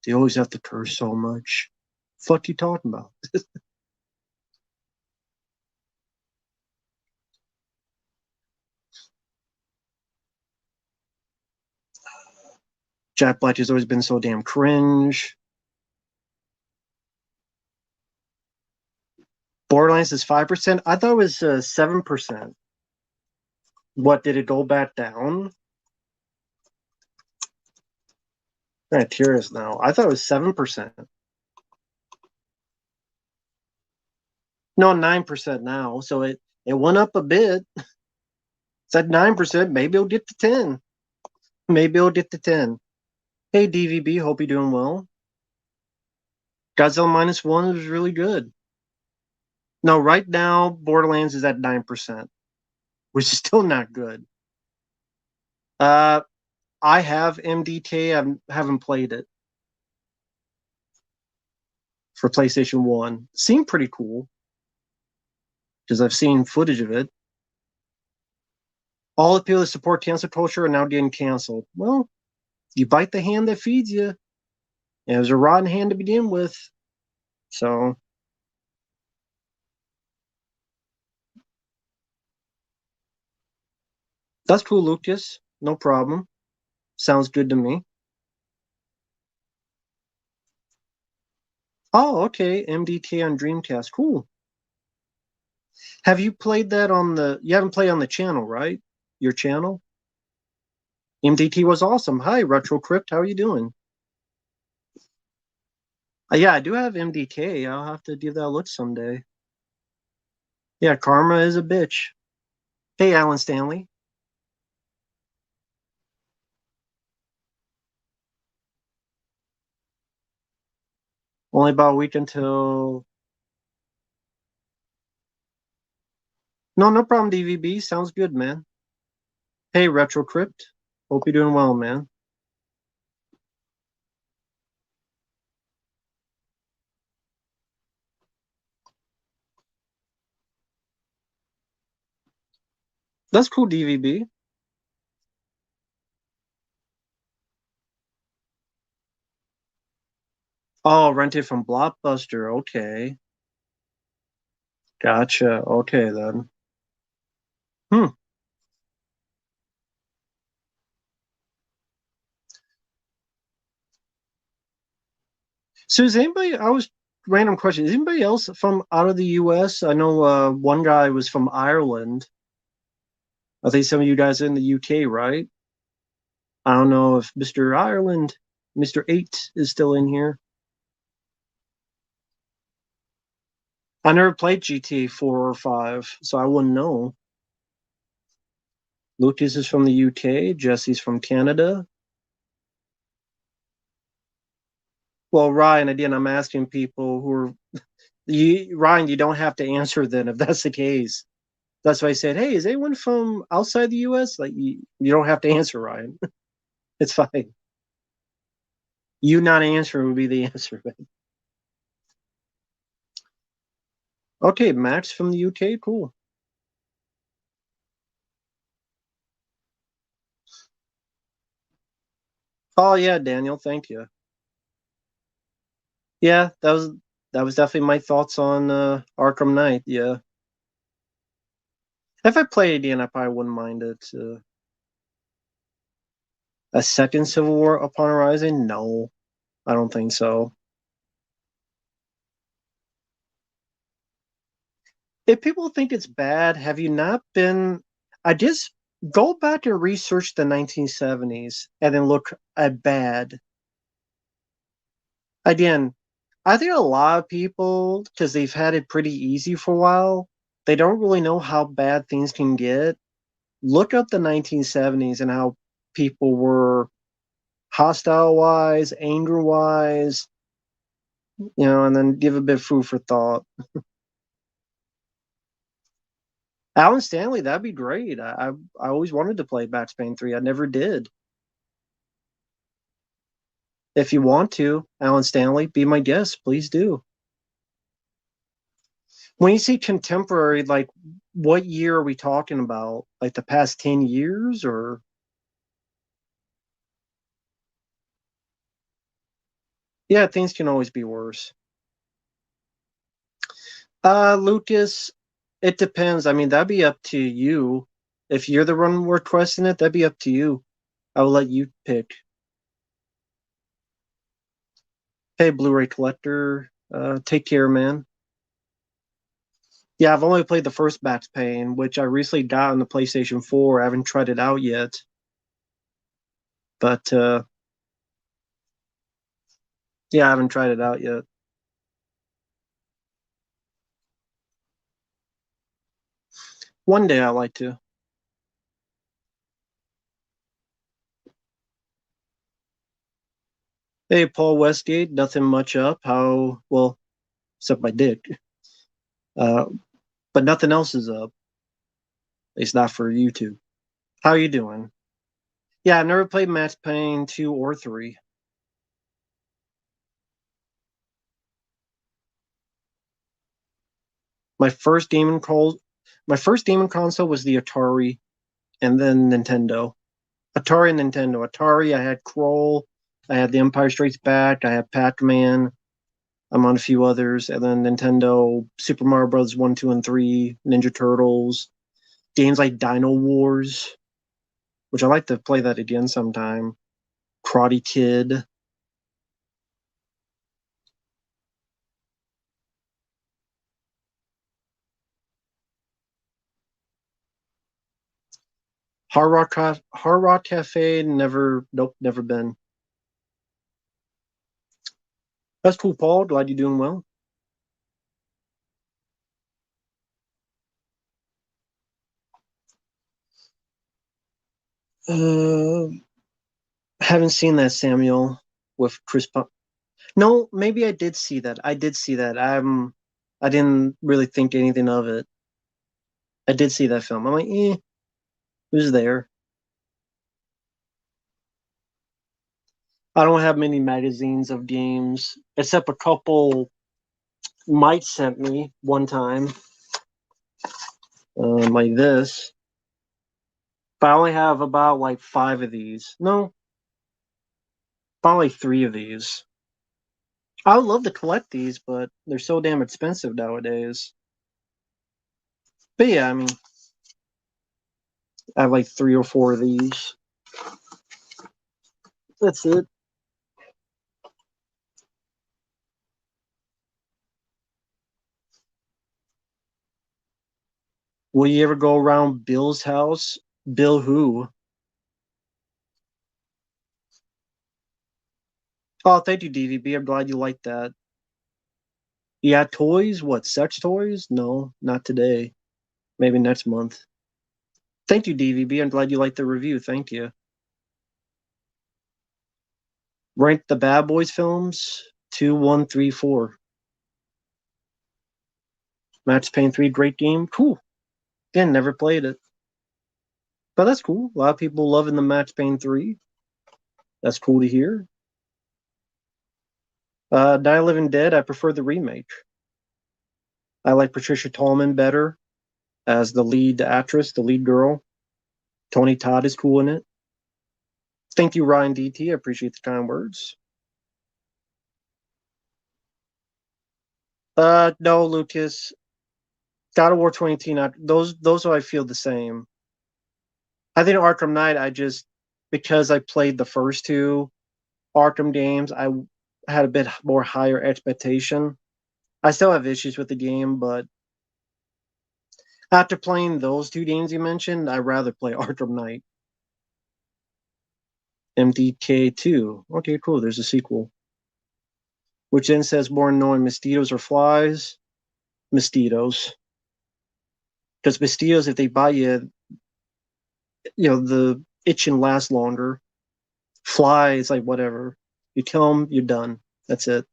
They always have to curse so much. Fuck you talking about? Jack Black has always been so damn cringe. Borderlands is 5%. I thought it was 7%. What did it go back down? I'm curious now. I thought it was 7%. No, 9% now. So it went up a bit. It's at 9%. Maybe it'll get to 10. Maybe it'll get to 10. Hey DVB, hope you're doing well. Godzilla minus one was really good. No, right now Borderlands is at 9%, which is still not good. Uh, I have MDK. I haven't played it for PlayStation 1. Seemed pretty cool. because I've seen footage of it. All appeal to support cancel culture are now getting canceled. Well, you bite the hand that feeds you. And it was a rotten hand to begin with. So that's cool, Lucas. No problem. Sounds good to me. Oh, okay. MDT on Dreamcast. Cool. Have you played that on the? You haven't played on the channel, right? Your channel? MDT was awesome. Hi, Retro Crypt. How are you doing? Yeah, I do have MDK. I'll have to give that a look someday. Yeah, karma is a bitch. Hey, Alan Stanley. Only about a week until. No, no problem, DVB. Sounds good, man. Hey, Retro Crypt. Hope you're doing well, man. That's cool, DVB. Oh, rented from Blockbuster. Okay. Gotcha. Okay, then. Hmm. So is anybody, I was, random question, is anybody else from out of the US? I know one guy was from Ireland. I think some of you guys are in the UK, right? I don't know if Mr. Ireland, Mr. 8 is still in here. I never played GTA 4 or 5, so I wouldn't know. Lucas is from the UK, Jesse's from Canada. Well, Ryan, again, I'm asking people who are, Ryan, you don't have to answer then if that's the case. That's why I said, hey, is anyone from outside the US? Like, you don't have to answer, Ryan. It's fine. You not answering would be the answer. Okay, Max from the UK, cool. Oh yeah, Daniel, thank you. Yeah, that was definitely my thoughts on Arkham Knight. Yeah, if I play it again, I probably wouldn't mind it. A second Civil War upon arising? No, I don't think so. If people think it's bad, have you not been? I just go back and research the 1970s and then look at bad. Again, I think a lot of people, because they've had it pretty easy for a while, they don't really know how bad things can get. Look up the 1970s and how people were hostile wise, anger wise, and then give a bit of food for thought. Alan Stanley, that'd be great. I always wanted to play Max Payne 3. I never did. If you want to, Alan Stanley, be my guest. Please do. When you say contemporary, like what year are we talking about? Like the past 10 years or yeah, things can always be worse. Lucas, it depends. I mean, that'd be up to you. If you're the one requesting it, that'd be up to you. I will let you pick. Hey, Blu-ray collector, take care, man. Yeah, I've only played the first Max Payne, which I recently got on the PlayStation 4. I haven't tried it out yet, but yeah, I haven't tried it out yet. One day I'd like to. Hey, Paul Westgate, nothing much up. How, well, except my dick. Uh, but nothing else is up. It's not for YouTube. How you doing? Yeah, I've never played Max Payne 2 or 3. My first gaming call, my first gaming console was the Atari, and then Nintendo. Atari and Nintendo. Atari, I had Kroll, I had The Empire Strikes Back, I had Pac-Man. I'm on a few others, and then Nintendo, Super Mario Bros. 1, 2, and 3, Ninja Turtles, games like Dino Wars, which I like to play that again sometime. Karate Kid. Hard Rock Cafe, never, nope, never been. That's cool, Paul. Glad you're doing well. Uh, haven't seen that, Samuel, with Chris. No, maybe I did see that. I did see that. I didn't really think anything of it. I did see that film. I'm like, it was there. I don't have many magazines of games, except a couple Mike sent me one time, like this. But I only have about like five of these. No, about like three of these. I would love to collect these, but they're so damn expensive nowadays. But yeah, I mean, I have like three or four of these. That's it. Will you ever go around Bill's house? Bill who? Oh, thank you, DVB. I'm glad you like that. Yeah, toys? What, sex toys? No, not today. Maybe next month. Thank you, DVB. I'm glad you liked the review. Thank you. Rank the Bad Boys films 2, 1, 3, 4. Max Payne 3, great game. Cool. Again, never played it. But that's cool. A lot of people loving the Max Payne 3. That's cool to hear. Die Living Dead, I prefer the remake. I like Patricia Tallman better as the lead actress, the lead girl. Tony Todd is cool in it. Thank you, Ryan DT. I appreciate the kind words. No, Lucas. God of War 2018. Those I feel the same. I think Arkham Knight. I just because I played the first two Arkham games, I had a bit more higher expectation. I still have issues with the game, but after playing those two games you mentioned, I'd rather play Arkham Knight. MDK2. Okay, cool. There's a sequel. Which then says more knowing mosquitoes or flies. Mosquitoes. Because mosquitoes, if they bite you, the itching lasts longer. Flies, like whatever. You kill them, you're done. That's it.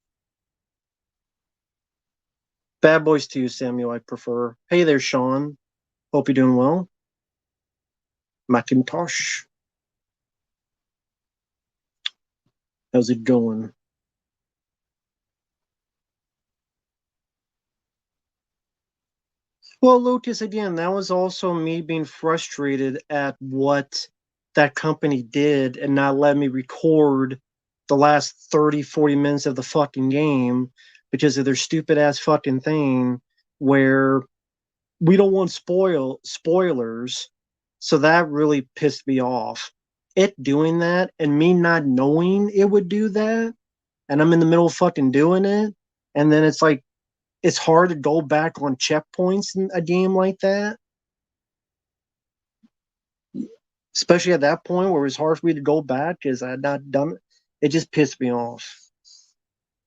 Bad Boys 2, Samuel, I prefer. Hey there, Sean. Hope you're doing well. Macintosh. How's it going? Well, Lucas, again, that was also me being frustrated at what that company did and not let me record the last 30, 40 minutes of the fucking game because of their stupid ass fucking thing where we don't want spoilers. So that really pissed me off. It doing that and me not knowing it would do that, and I'm in the middle of fucking doing it, and then it's like it's hard to go back on checkpoints in a game like that, especially at that point where it's hard for me to go back because I had not done it. It just pissed me off,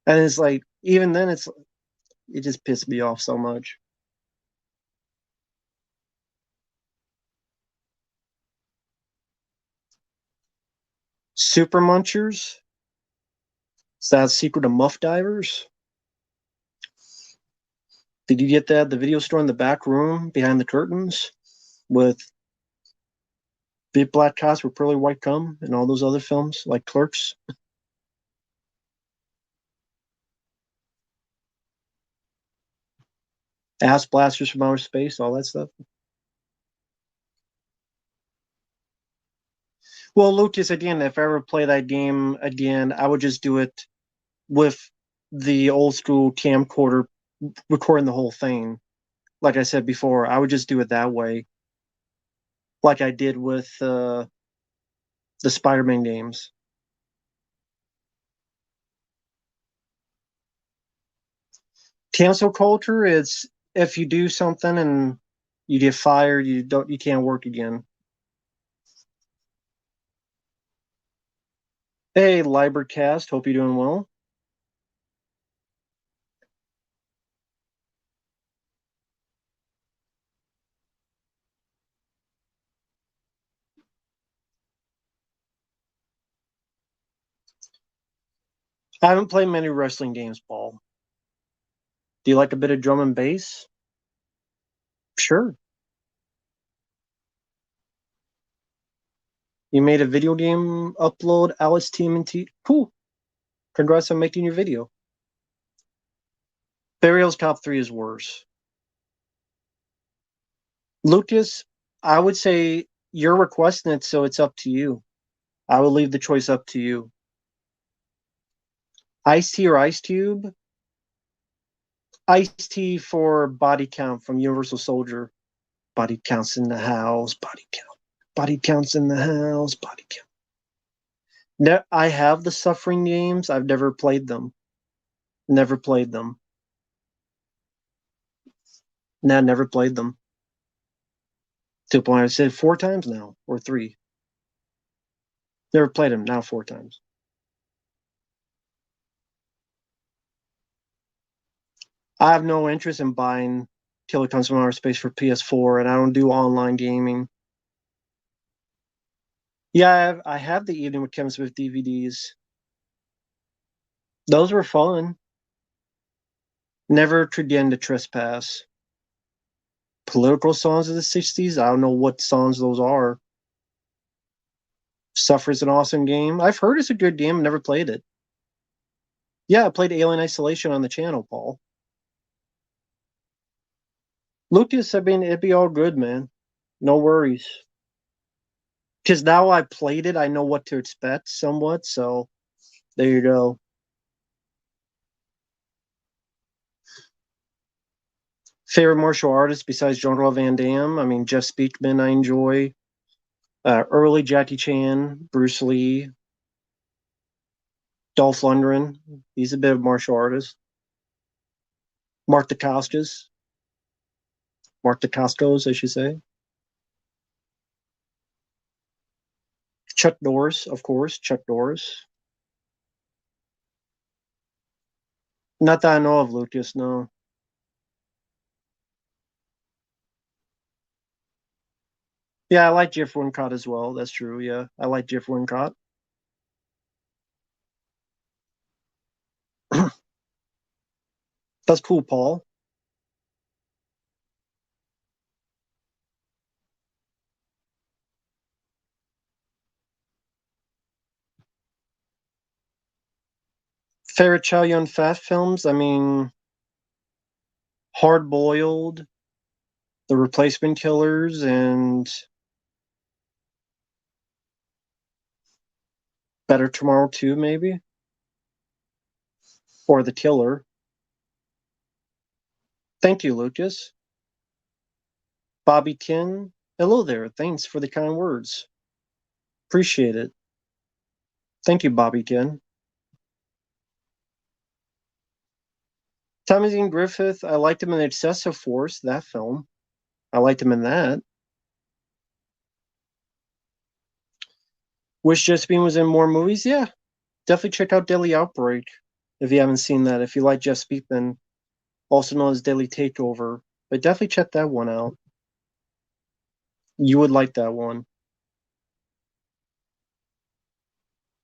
and it's like even then it just pissed me off so much. Super Munchers. Is that Secret of Muff Divers? Did you get that at the video store in the back room behind the curtains with Big Black Cops with Pearly White Cum and all those other films like Clerks? Ass blasters from outer space, all that stuff. Well, Lucas, again, if I ever play that game again, I would just do it with the old school camcorder recording the whole thing. Like I said before, I would just do it that way, like I did with the Spider-Man games. Cancel culture is if you do something and you get fired, you can't work again. Hey, Libercast, hope you're doing well. I haven't played many wrestling games, Paul. Do you like a bit of drum and bass? Sure. You made a video game upload, Alice TMNT. Cool. Congrats on making your video. Burial's top 3 is worse. Lucas, I would say you're requesting it, so it's up to you. I will leave the choice up to you. Ice T or Ice Cube? Ice T for Body Count from Universal Soldier. Body counts in the house. Body count. Body counts in the house. Body count. I have the Suffering games. I've never played them. Never played them. No, never played them. To the point I said 4 times now, or 3. Never played them. Now 4 times. I have no interest in buying Killer Comes from Outer Space for PS4, and I don't do online gaming. Yeah, I have the Evening with Kevin Smith DVDs. Those were fun. Never Again to Trespass. Political songs of the 60s. I don't know what songs those are. Suffer's an awesome game. I've heard it's a good game. Never played it. Yeah, I played Alien Isolation on the channel, Paul. Lucas, I mean, it'd be all good, man. No worries. Because now I played it, I know what to expect somewhat. So there you go. Favorite martial artist besides Jean-Claude Van Damme? I mean, Jeff Speakman, I enjoy. Early Jackie Chan, Bruce Lee, Dolph Lundgren. He's a bit of a martial artist. Mark Dacascos. Mark Dacascos, I should say. Chuck Norris, of course. Chuck Norris. Not that I know of, Lucas. No. Yeah, I like Jeff Wincott as well. That's true. Yeah, I like Jeff Wincott. That's cool, Paul. Favorite Chow Yun Fat films? I mean, Hard Boiled, The Replacement Killers, and Better Tomorrow 2, maybe, or The Killer. Thank you, Lucas. Bobby Kin. Hello there. Thanks for the kind words. Appreciate it. Thank you, Bobby Kin. Thomas Ian Griffith. I liked him in Excessive Force, that film. I liked him in that. Wish Josephine was in more movies. Yeah, definitely check out Deadly Outbreak if you haven't seen that. If you like Jeff Speakman, also known as Deadly Takeover, but definitely check that one out. You would like that one.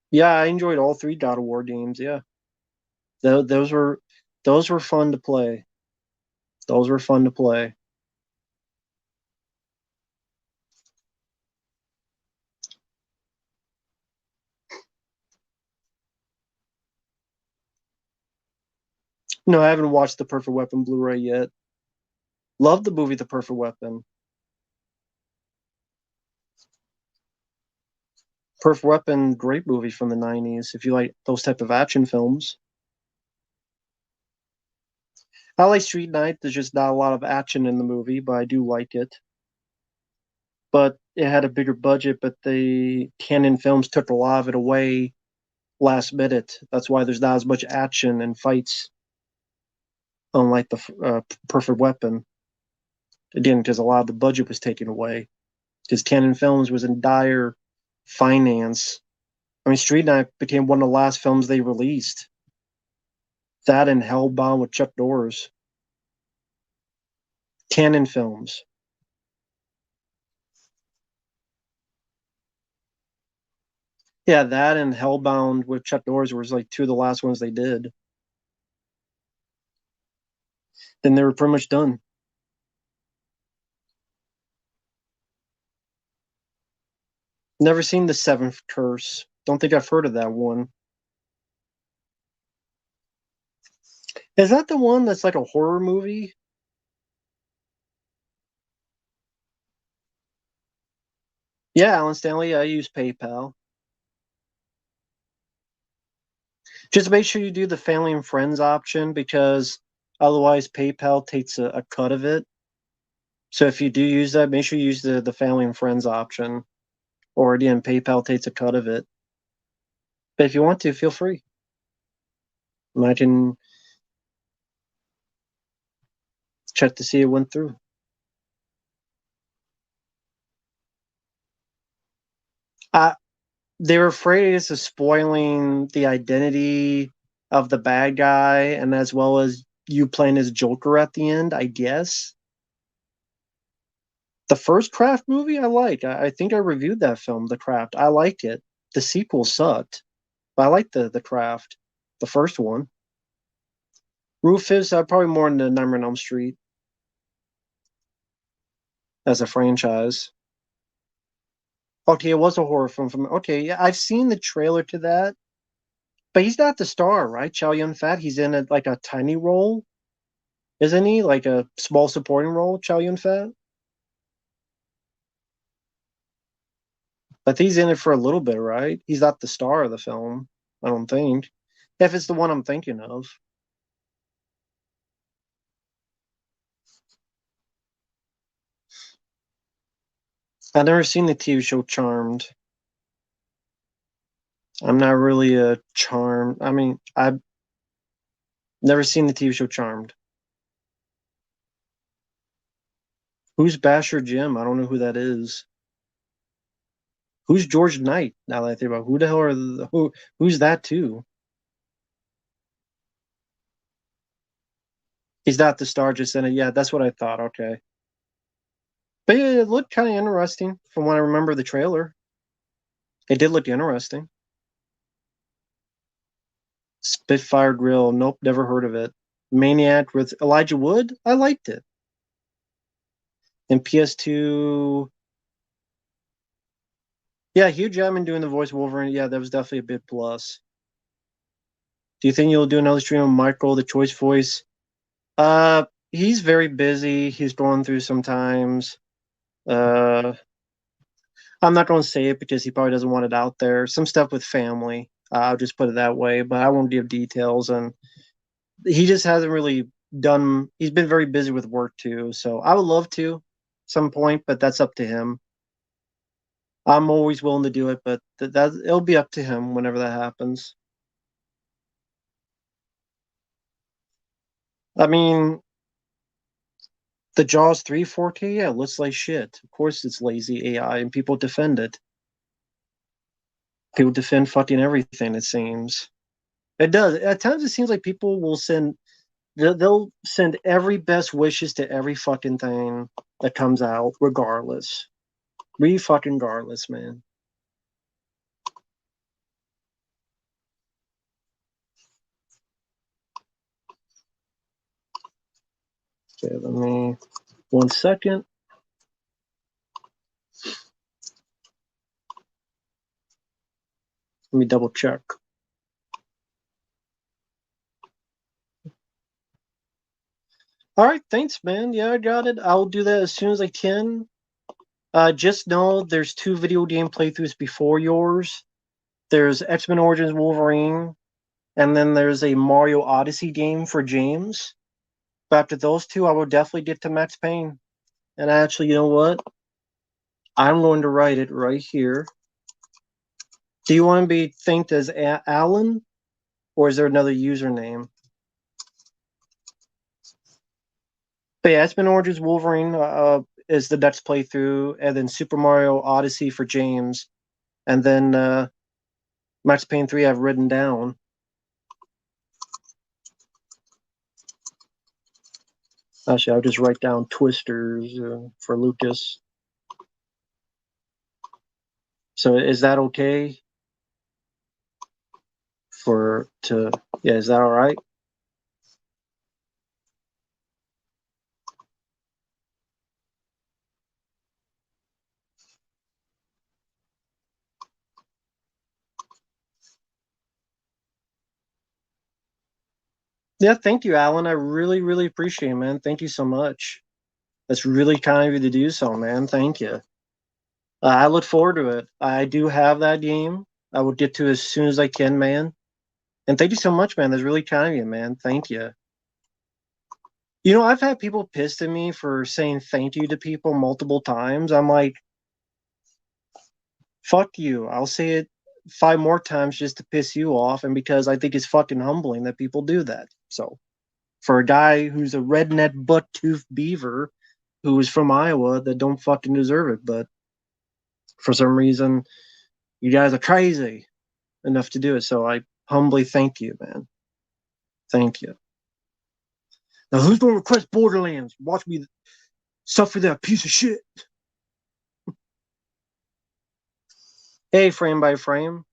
Yeah, I enjoyed all 3 God of War games. Yeah, those were fun to play. Those were fun to play. No, I haven't watched the Perfect Weapon Blu-ray yet. Love the movie The Perfect Weapon. Perfect Weapon, great movie from the '90s. If you like those type of action films, I like Street Night. There's just not a lot of action in the movie, but I do like it. But it had a bigger budget, but the Canon Films took a lot of it away last minute. That's why there's not as much action and fights, unlike the Perfect Weapon. Again, because a lot of the budget was taken away. Because Canon Films was in dire finance. I mean, Street Night became one of the last films they released. That and Hellbound with Chuck Norris. Canon Films. Yeah, that and Hellbound with Chuck Norris was like two of the last ones they did. Then they were pretty much done. Never seen The Seventh Curse. Don't think I've heard of that one. Is that the one that's like a horror movie? Yeah, Alan Stanley. I use PayPal. Just make sure you do the family and friends option because otherwise PayPal takes a cut of it. So if you do use that, make sure you use the family and friends option. Or again, PayPal takes a cut of it. But if you want to, feel free. I can check to see it went through. Uh, they were afraid of spoiling the identity of the bad guy and as well as you playing as Joker at the end, I guess. The first Craft movie I like. I think I reviewed that film, The Craft. I liked it. The sequel sucked, but I liked the Craft, the first one. Rufus, probably more into Nightmare on Elm Street as a franchise. Okay, it was a horror film from. Okay, yeah, I've seen the trailer to that, but he's not the star, right? Chow Yun Fat. He's in like a tiny role, isn't he? Like a small supporting role, Chow Yun Fat. But he's in it for a little bit, right? He's not the star of the film, I don't think. If it's the one I'm thinking of. I've never seen the TV show Charmed. I'm not really a Charmed. I mean, I've never seen the TV show Charmed. Who's Basher Jim? I don't know who that is. Who's George Knight? Now that I think about it, who the hell are who's that too? He's not the star just in it. Yeah, that's what I thought. Okay. But yeah, it looked kind of interesting from what I remember the trailer. It did look interesting. Spitfire Grill. Nope, never heard of it. Maniac with Elijah Wood. I liked it. And PS2. Yeah, Hugh Jackman doing the voice of Wolverine. Yeah, that was definitely a big plus. Do you think you'll do another stream of Michael, the Choice Voice? He's very busy. He's going through some times. Uh, I'm not going to say it because he probably doesn't want it out there. Some stuff with family. I'll just put it that way, but I won't give details. And he just hasn't really done. He's been very busy with work too. So I would love to some point, but that's up to him. I'm always willing to do it, but that it'll be up to him whenever that happens. I mean, the Jaws 3 4K, yeah, looks like shit. Of course, it's lazy AI, and people defend it. People defend fucking everything. It seems it does. At times, it seems like people will send. They'll send every best wishes to every fucking thing that comes out, regardless. We fucking regardless, man. Okay, let me 1 second. Let me double check. All right, thanks, man. Yeah, I got it. I'll do that as soon as I can. Just know there's two video game playthroughs before yours. There's X-Men Origins Wolverine, and then there's a Mario Odyssey game for James. But after those two, I will definitely get to Max Payne. And actually, you know what? I'm going to write it right here. Do you want to be thanked as Alan, or is there another username? But yeah, X-Men Origins Wolverine is the next playthrough, and then Super Mario Odyssey for James, and then Max Payne 3 I've written down. Actually, I'll just write down Twisters for Lucas. So is that okay? Yeah, is that all right? Yeah, thank you, Alan. I really, really appreciate it, man. Thank you so much. That's really kind of you to do so, man. Thank you. I look forward to it. I do have that game. I will get to it as soon as I can, man. And thank you so much, man. That's really kind of you, man. Thank you. You know, I've had people pissed at me for saying thank you to people multiple times. I'm like, fuck you. I'll say it five more times just to piss you off, and because I think it's fucking humbling that people do that. So, for a guy who's a redneck butt tooth beaver who is from Iowa that don't fucking deserve it, but for some reason, you guys are crazy enough to do it. So, I humbly thank you, man. Thank you. Now, who's going to request Borderlands? Watch me suffer that piece of shit. Hey, frame by frame.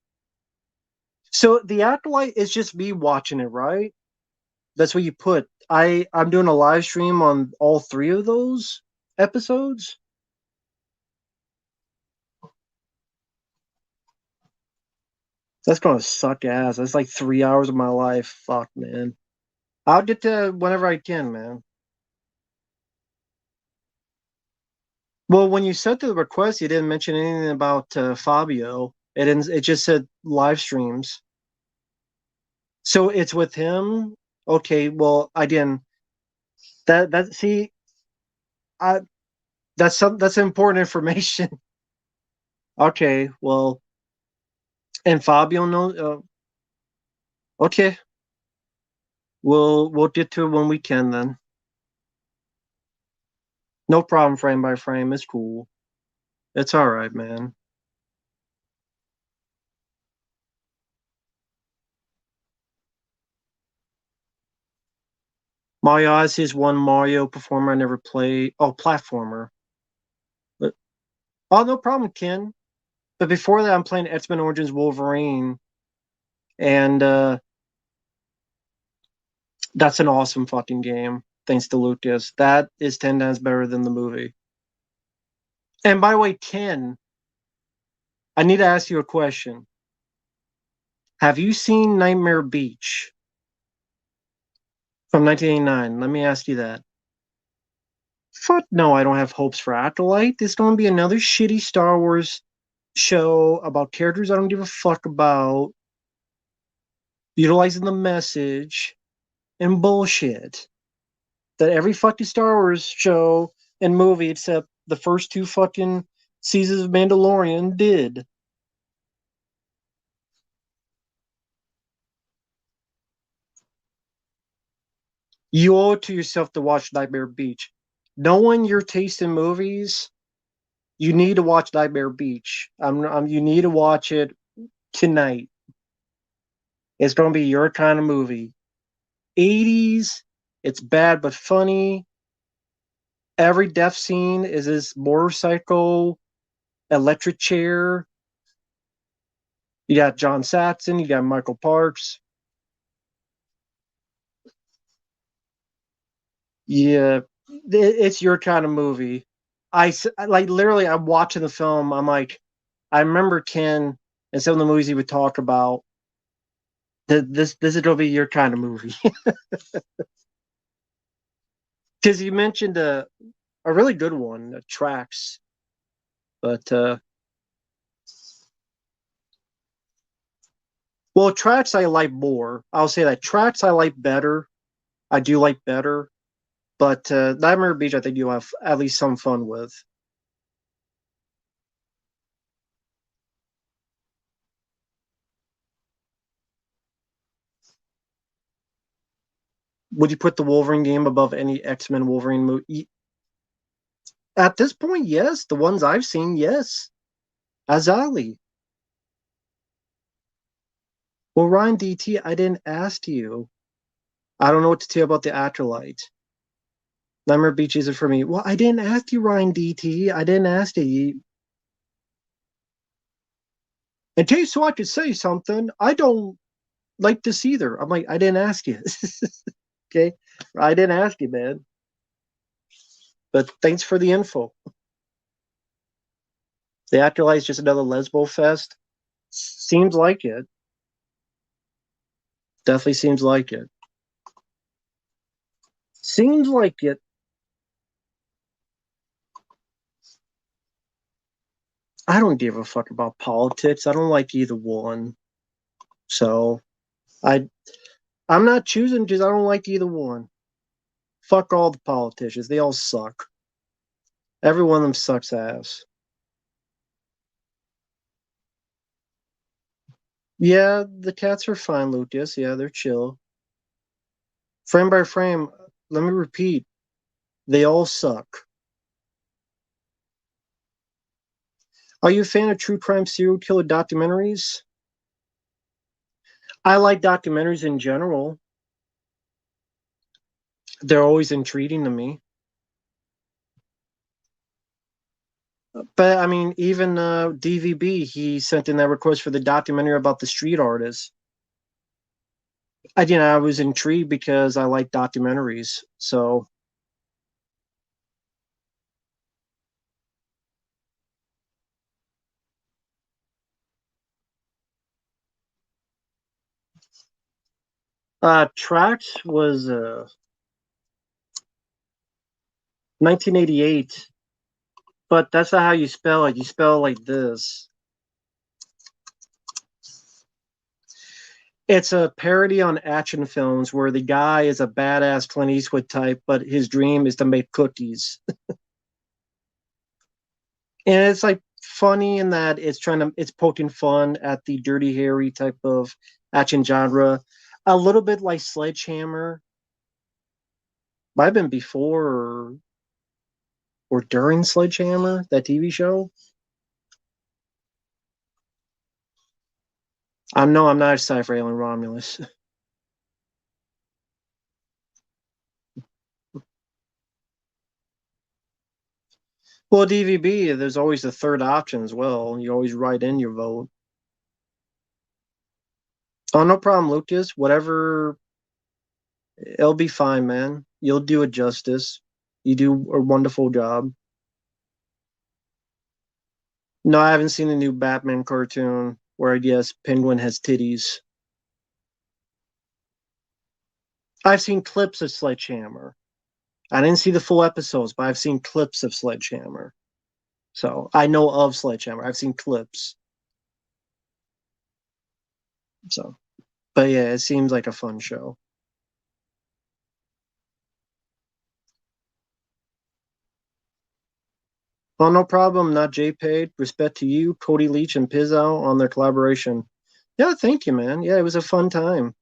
So the acolyte is just me watching it, right? That's what you put. I'm doing a live stream on all three of those episodes. That's gonna suck ass. That's like 3 hours of my life. Fuck, man. I'll get to whenever I can, man. Well, when you sent the request, you didn't mention anything about Fabio. It didn't. It just said live streams. So it's with him. Okay. Well, I didn't. That see, I that's important information. Okay. Well, and Fabio knows. Okay. We'll get to it when we can then. No problem, frame by frame. It's cool. It's all right, man. Mario Odyssey is one Mario performer I never played. Oh, platformer. But, oh, no problem, Ken. But before that, I'm playing X-Men Origins Wolverine, and that's an awesome fucking game. Thanks to Lucas. That is 10 times better than the movie. And by the way, Ken, I need to ask you a question. Have you seen Nightmare Beach from 1989? Let me ask you that. Fuck no, I don't have hopes for Acolyte. This going to be another shitty Star Wars show about characters I don't give a fuck about, utilizing the message and bullshit that every fucking Star Wars show and movie except the first two fucking seasons of Mandalorian did. You owe it to yourself to watch Nightmare Beach. Knowing your taste in movies, you need to watch Nightmare Beach. You need to watch it tonight. It's going to be your kind of movie. 80s, it's bad but funny. Every death scene is this motorcycle, electric chair. You got John Saxon, you got Michael Parks. Yeah, it's your kind of movie. Like literally, I'm watching the film. I'm like, I remember Ken and some of the movies he would talk about. This is gonna be your kind of movie. Because you mentioned a really good one, Tracks, but well, Tracks I like more. I'll say that Tracks I like better. I do like better, but Nightmare Beach I think you'll have at least some fun with. Would you put the Wolverine game above any X-Men Wolverine movie? At this point, yes. The ones I've seen, yes. Azali. Well, Ryan DT, I didn't ask you. I don't know what to tell you about the Afterlight. Nightmare Beach isn't for me. Well, I didn't ask you, Ryan DT. I didn't ask you. In case so I could say something, I don't like this either. I'm like, I didn't ask you. Okay? I didn't ask you, man. But thanks for the info. The Afterlight's just another Lesbo fest. Seems like it. Definitely seems like it. Seems like it. I don't give a fuck about politics. I don't like either one. So I I'm not choosing because I don't like either one. Fuck all the politicians. They all suck. Every one of them sucks ass. Yeah, the cats are fine, Lucas. Yeah, they're chill. Frame by frame, let me repeat, they all suck. Are you a fan of true crime serial killer documentaries? I like documentaries in general. They're always intriguing to me. But I mean, even DVB, he sent in that request for the documentary about the street artist. I was intrigued because I like documentaries. So, Tracks was 1988, but that's not how you spell it. You spell it like this. It's a parody on action films where the guy is a badass Clint Eastwood type, but his dream is to make cookies. And it's like funny in that it's poking fun at the Dirty Harry type of action genre. A little bit like Sledgehammer. Might have been before or during Sledgehammer, that TV show. I'm not excited for Alien Romulus. Well, DVB, there's always the third option as well. You always write in your vote. Oh, no problem, Lucas. Whatever, it'll be fine, man. You'll do it justice. You do a wonderful job. No, I haven't seen the new Batman cartoon where I guess Penguin has titties. I've seen clips of Sledgehammer. I didn't see the full episodes, but I've seen clips of Sledgehammer. So I know of Sledgehammer. I've seen clips. So, but yeah, it seems like a fun show. Well, no problem. Not JPaid. Respect to you, Cody Leach, and Pizzow on their collaboration. Yeah, thank you, man. Yeah, it was a fun time.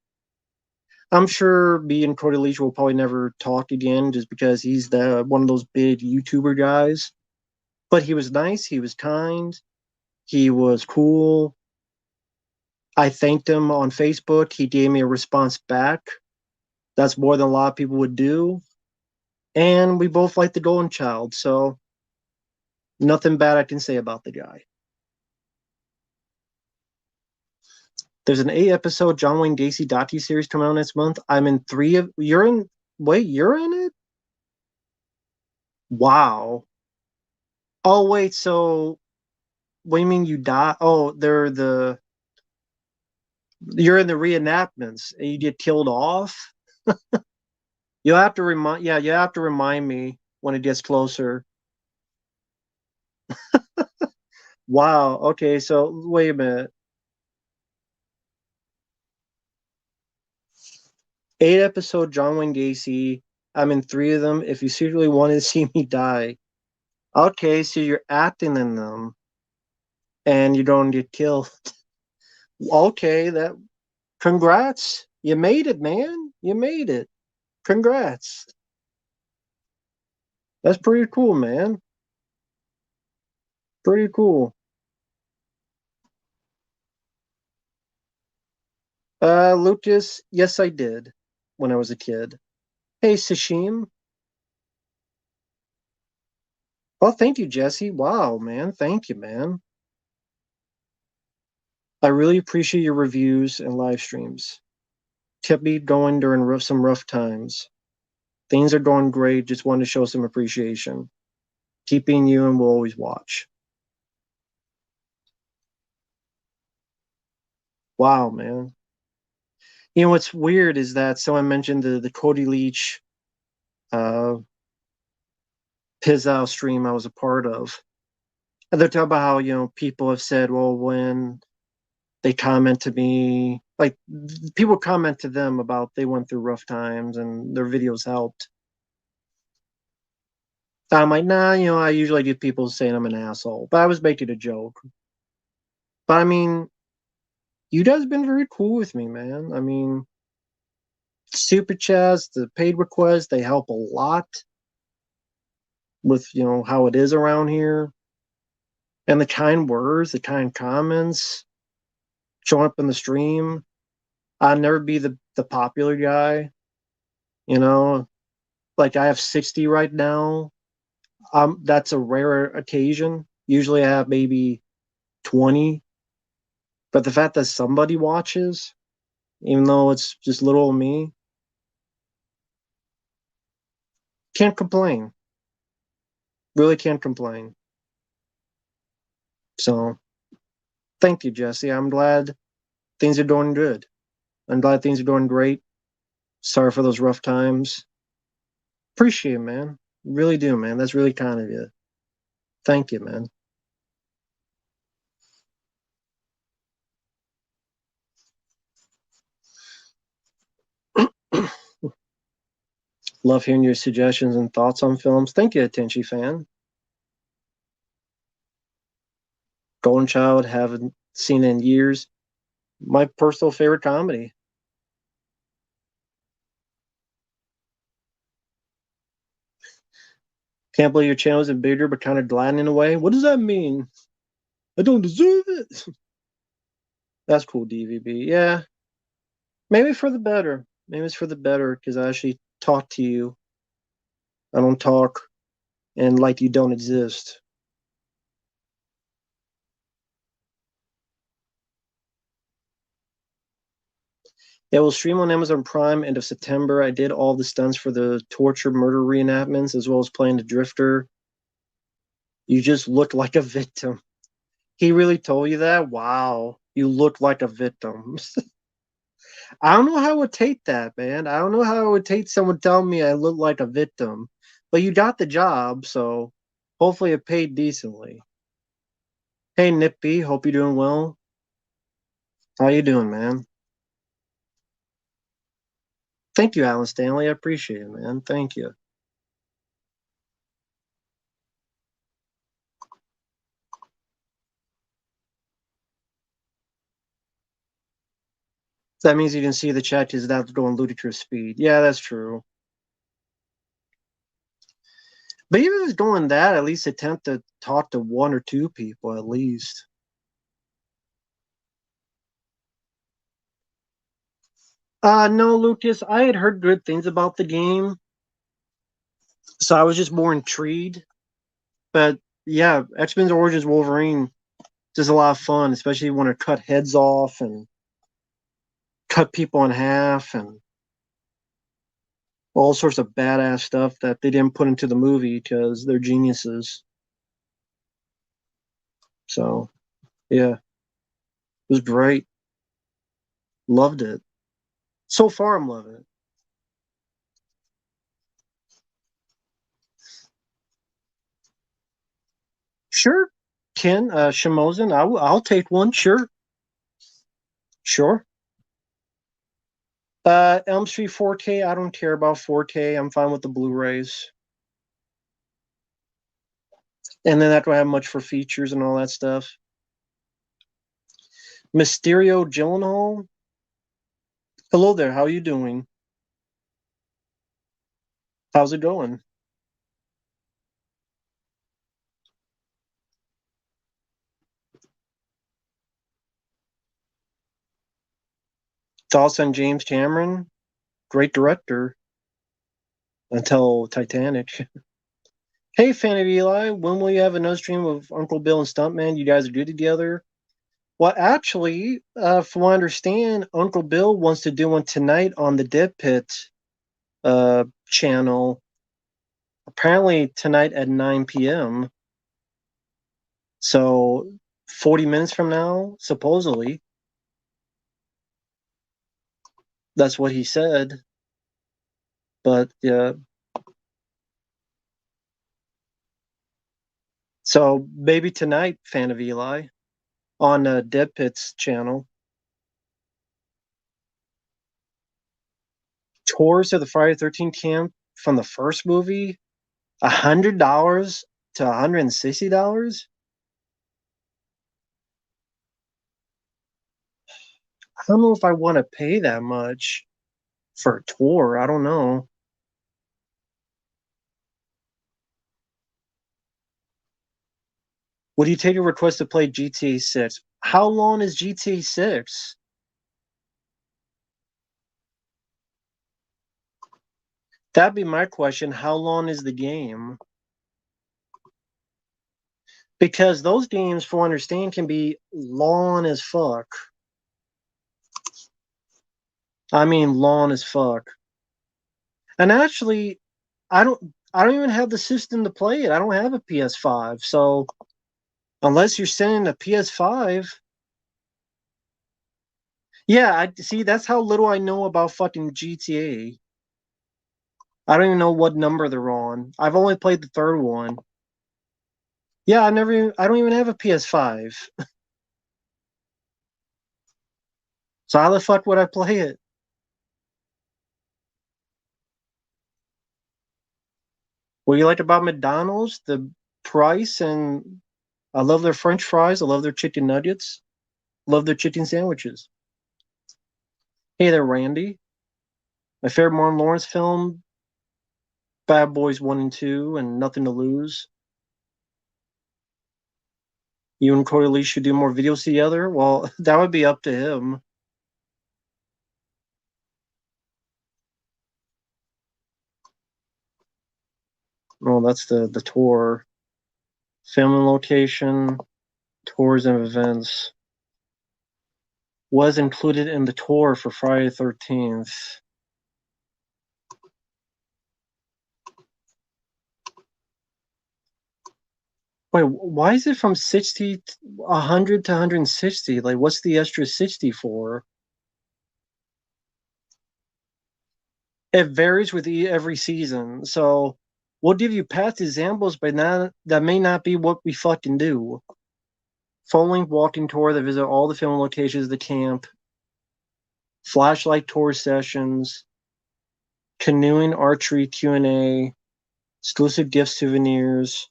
I'm sure me and Cody Leach will probably never talk again just because he's the one of those big YouTuber guys. But he was nice. He was kind. He was cool. I thanked him on Facebook. He gave me a response back. That's more than a lot of people would do. And we both like the Golden Child, so nothing bad I can say about the guy. There's an 8 episode John Wayne Gacy docu series coming out next month. I'm in three of. You're in. Wait, you're in it? Wow. Oh wait, so what do you mean you die? Oh, you're in the reenactments and you get killed off. You'll have to remind. Yeah, you have to remind me when it gets closer. Wow. Okay. So wait a minute. 8 episode John Wayne Gacy. I'm in three of them. If you secretly wanted to see me die, okay. So you're acting in them, and you don't get killed. Okay. That. Congrats. You made it, man. You made it. Congrats. That's pretty cool, man. Pretty cool. Lucas, yes, I did when I was a kid. Hey, Sashim. Oh, thank you, Jesse. Wow, man. Thank you, man. I really appreciate your reviews and live streams. Kept me going during some rough times. Things are going great. Just wanted to show some appreciation. Keeping you and will always watch. Wow, man. You know what's weird is that someone mentioned the Cody Leach uh Pizzow stream I was a part of. And they're talking about how, people have said, well, when they comment to me, like people comment to them about they went through rough times and their videos helped. I'm like, nah, I usually get people saying I'm an asshole, but I was making a joke. But I mean, you guys have been very cool with me, man. I mean, super chats, the paid requests, they help a lot with, how it is around here. And the kind words, the kind comments showing up in the stream. I'd never be the popular guy, you know. Like I have 60 right now. That's a rare occasion. Usually I have maybe 20. But the fact that somebody watches, even though it's just little me, can't complain. Really can't complain. So thank you, Jesse. I'm glad things are doing good. I'm glad things are doing great. Sorry for those rough times. Appreciate it, man. Really do, man. That's really kind of you. Thank you, man. Love hearing your suggestions and thoughts on films. Thank you, Tenchi fan. Golden Child, haven't seen it in years. My personal favorite comedy. Can't believe your channel isn't bigger, but kind of glad in a way. What does that mean? I don't deserve it. That's cool, DVB. Yeah, maybe for the better. Maybe it's for the better because I actually talk to you. I don't talk and like you don't exist. It will stream on Amazon Prime end of September. I did all the stunts for the torture murder reenactments as well as playing the drifter. You just look like a victim. He really told you that? Wow. You look like a victim. I don't know how I would take that, man. I don't know how I would take someone telling me I look like a victim. But you got the job, so hopefully it paid decently. Hey Nippy, hope you're doing well. How you doing, man? Thank you, Alan Stanley. I appreciate it, man. Thank you. That means you can see the chat is not going ludicrous speed. Yeah, that's true. But even if it's going that, at least attempt to talk to one or two people at least. No, Lucas, I had heard good things about the game, so I was just more intrigued. But yeah, X-Men's Origins Wolverine is just a lot of fun, especially when it cut heads off and cut people in half and all sorts of badass stuff that they didn't put into the movie because they're geniuses. So yeah, it was great. Loved it. So far, I'm loving it. Sure, Ken, Shimozen, I'll take one. Sure, sure. Elm Street 4K, I don't care about 4K. I'm fine with the Blu-rays. And then that don't have much for features and all that stuff. Mysterio Gyllenhaal. Hello there. How you doing? How's it going? Thoughts on James Cameron? Great director until Titanic. Hey, fan of Eli, when will you have another stream of Uncle Bill and Stuntman? You guys are good together. Well, actually, from what I understand, Uncle Bill wants to do one tonight on the Dead Pit channel. Apparently tonight at 9 p.m. So 40 minutes from now, supposedly. That's what he said. But yeah, so maybe tonight, fan of Eli, on Dead Pit's channel. Tours of the Friday 13th camp from the first movie, $100 to $160. I don't know if I want to pay that much for a tour. I don't know. Would you take a request to play GTA 6? How long is GTA 6? That'd be my question. How long is the game? Because those games, for understand, can be long as fuck. I mean, long as fuck. And actually, I don't even have the system to play it. I don't have a PS5. So unless you're sending a PS5, yeah, I see. That's how little I know about fucking GTA. I don't even know what number they're on. I've only played the third one. Yeah, I don't even have a PS5. So how the fuck would I play it? What you like about McDonald's? The price, and I love their French fries. I love their chicken nuggets. Love their chicken sandwiches. Hey there, Randy. My favorite Martin Lawrence film, Bad Boys 1 and 2, and Nothing to Lose. You and Corey Lee should do more videos together. Well, that would be up to him. Well, that's the tour. Filming location, tours and events. Was included in the tour for Friday the 13th. Wait, why is it from 60, 100 to 160? Like, what's the extra 60 for? It varies with every season. So we'll give you past examples, but that may not be what we fucking do. Full length walking tour that visit all the film locations of the camp, flashlight tour sessions, canoeing, archery, Q&A, exclusive gift souvenirs,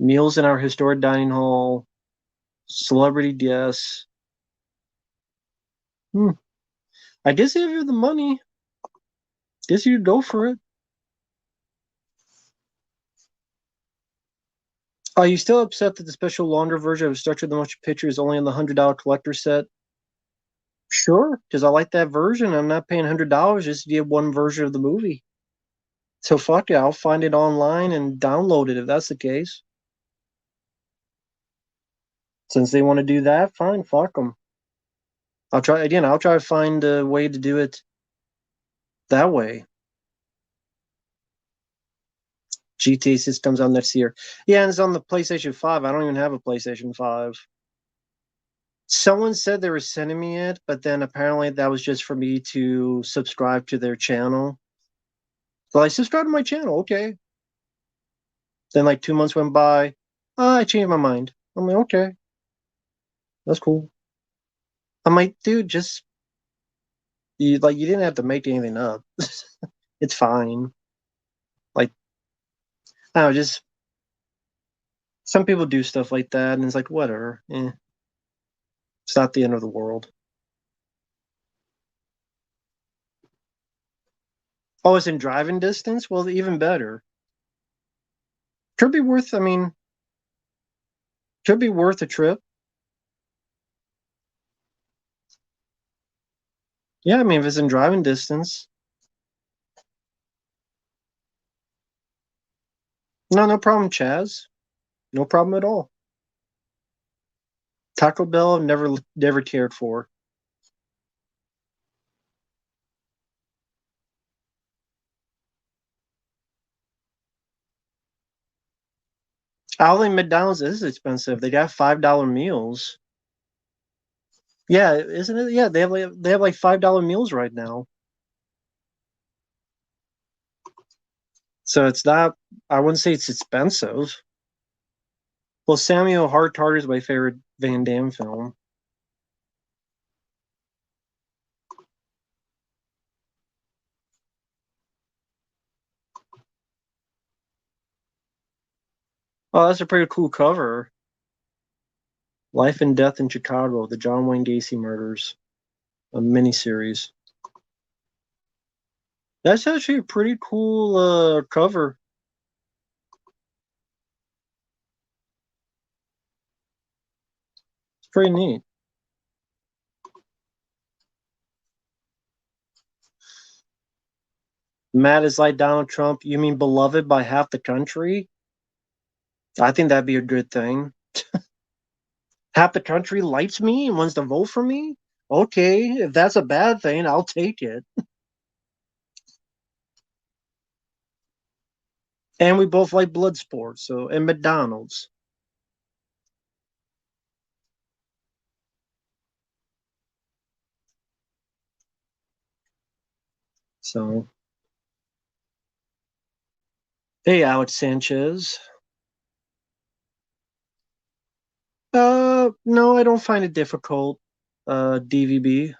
meals in our historic dining hall, celebrity guests. I guess if you have the money, guess you'd go for it. Are you still upset that the special longer version of Structure the Motion Picture is only in the $100 collector set? Sure, because I like that version. I'm not paying $100 just to get one version of the movie. So fuck it, I'll find it online and download it if that's the case. Since they want to do that, fine, fuck them. I'll try again. I'll try to find a way to do it that way. GTA 6 comes out next year. Yeah, and it's on the PlayStation 5. I don't even have a PlayStation 5. Someone said they were sending me it, but then apparently that was just for me to subscribe to their channel. So I subscribed to my channel, okay. Then like 2 months went by. I changed my mind. I'm like, okay, that's cool. I'm like, dude, just you didn't have to make anything up. It's fine. Like, I don't know, just some people do stuff like that, and it's like, whatever. It's not the end of the world. Oh, it's in driving distance? Well, even better. Could be worth, I mean, could be worth a trip. Yeah, I mean, if it's in driving distance. No, no problem, Chaz. No problem at all. Taco Bell, I've never cared for. I don't think McDonald's is expensive. They got $5 meals. Yeah, isn't it? Yeah, they have like $5 meals right now. So it's not. I wouldn't say it's expensive. Well, Samuel Hart is my favorite Van Damme film. Oh, that's a pretty cool cover. Life and Death in Chicago: The John Wayne Gacy Murders, a miniseries. That's actually a pretty cool cover. It's pretty neat. Matt is like Donald Trump. You mean beloved by half the country? I think that'd be a good thing. Half the country likes me and wants to vote for me? Okay, if that's a bad thing, I'll take it. And we both like blood sports, so and McDonald's. So hey, Alex Sanchez. No, I don't find it difficult. DVB.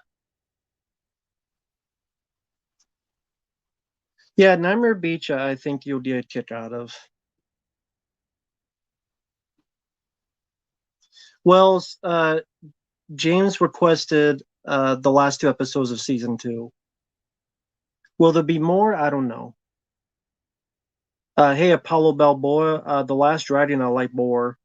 Yeah, Nightmare Beach, I think you'll get a kick out of. Well, James requested the last two episodes of season two. Will there be more? I don't know. Hey, Apollo Balboa, the last Dragon I like more.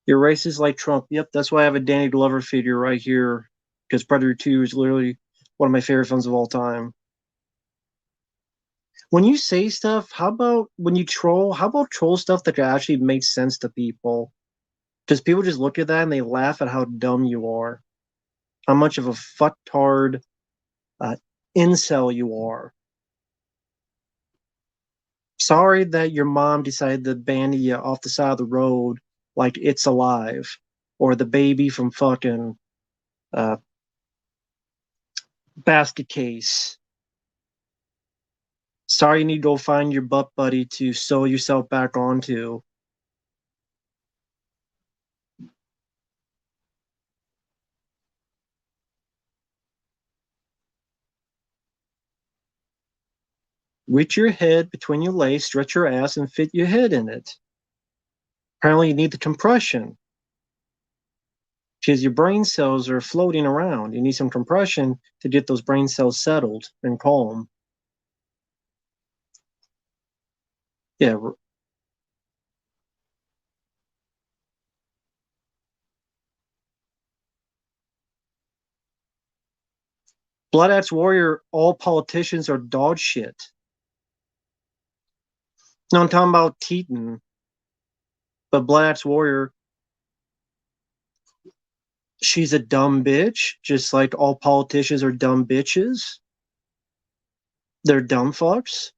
You're racist like Trump. Yep, that's why I have a Danny Glover figure right here. Because Predator 2 is literally one of my favorite films of all time. When you say stuff, how about when you troll? How about troll stuff that actually makes sense to people? Because people just look at that and they laugh at how dumb you are, how much of a fucktard uh, incel you are. Sorry that your mom decided to bandy you off the side of the road like it's alive, or the baby from fucking uh, basket case. Sorry, you need to go find your butt buddy to sew yourself back onto. Reach your head between your legs, stretch your ass, and fit your head in it. Apparently, you need the compression because your brain cells are floating around. You need some compression to get those brain cells settled and calm. Yeah, Blood Axe Warrior, all politicians are dog shit. No, I'm talking about Teton, but Blood Axe Warrior, she's a dumb bitch, just like all politicians are dumb bitches. They're dumb fucks.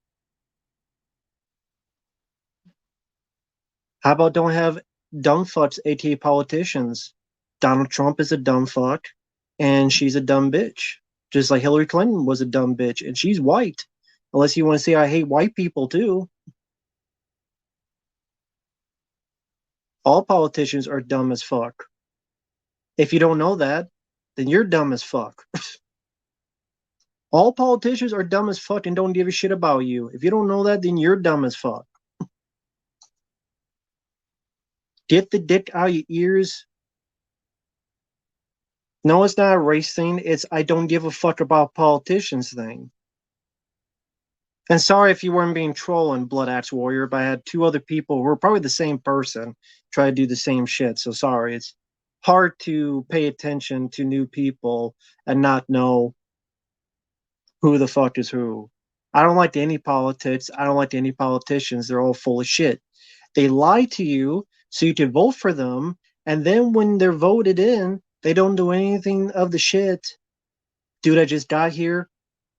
How about don't have dumb fucks, aka politicians? Donald Trump is a dumb fuck, and she's a dumb bitch. Just like Hillary Clinton was a dumb bitch, and she's white. Unless you want to say I hate white people too. All politicians are dumb as fuck. If you don't know that, then you're dumb as fuck. All politicians are dumb as fuck and don't give a shit about you. If you don't know that, then you're dumb as fuck. Get the dick out of your ears. No, it's not a race thing. It's I don't give a fuck about politicians thing. And sorry if you weren't being trolling, Blood Axe Warrior, but I had two other people who were probably the same person try to do the same shit. So sorry. It's hard to pay attention to new people and not know who the fuck is who. I don't like any politics. I don't like any politicians. They're all full of shit. They lie to you so you can vote for them. And then when they're voted in, they don't do anything of the shit. Dude, I just got here.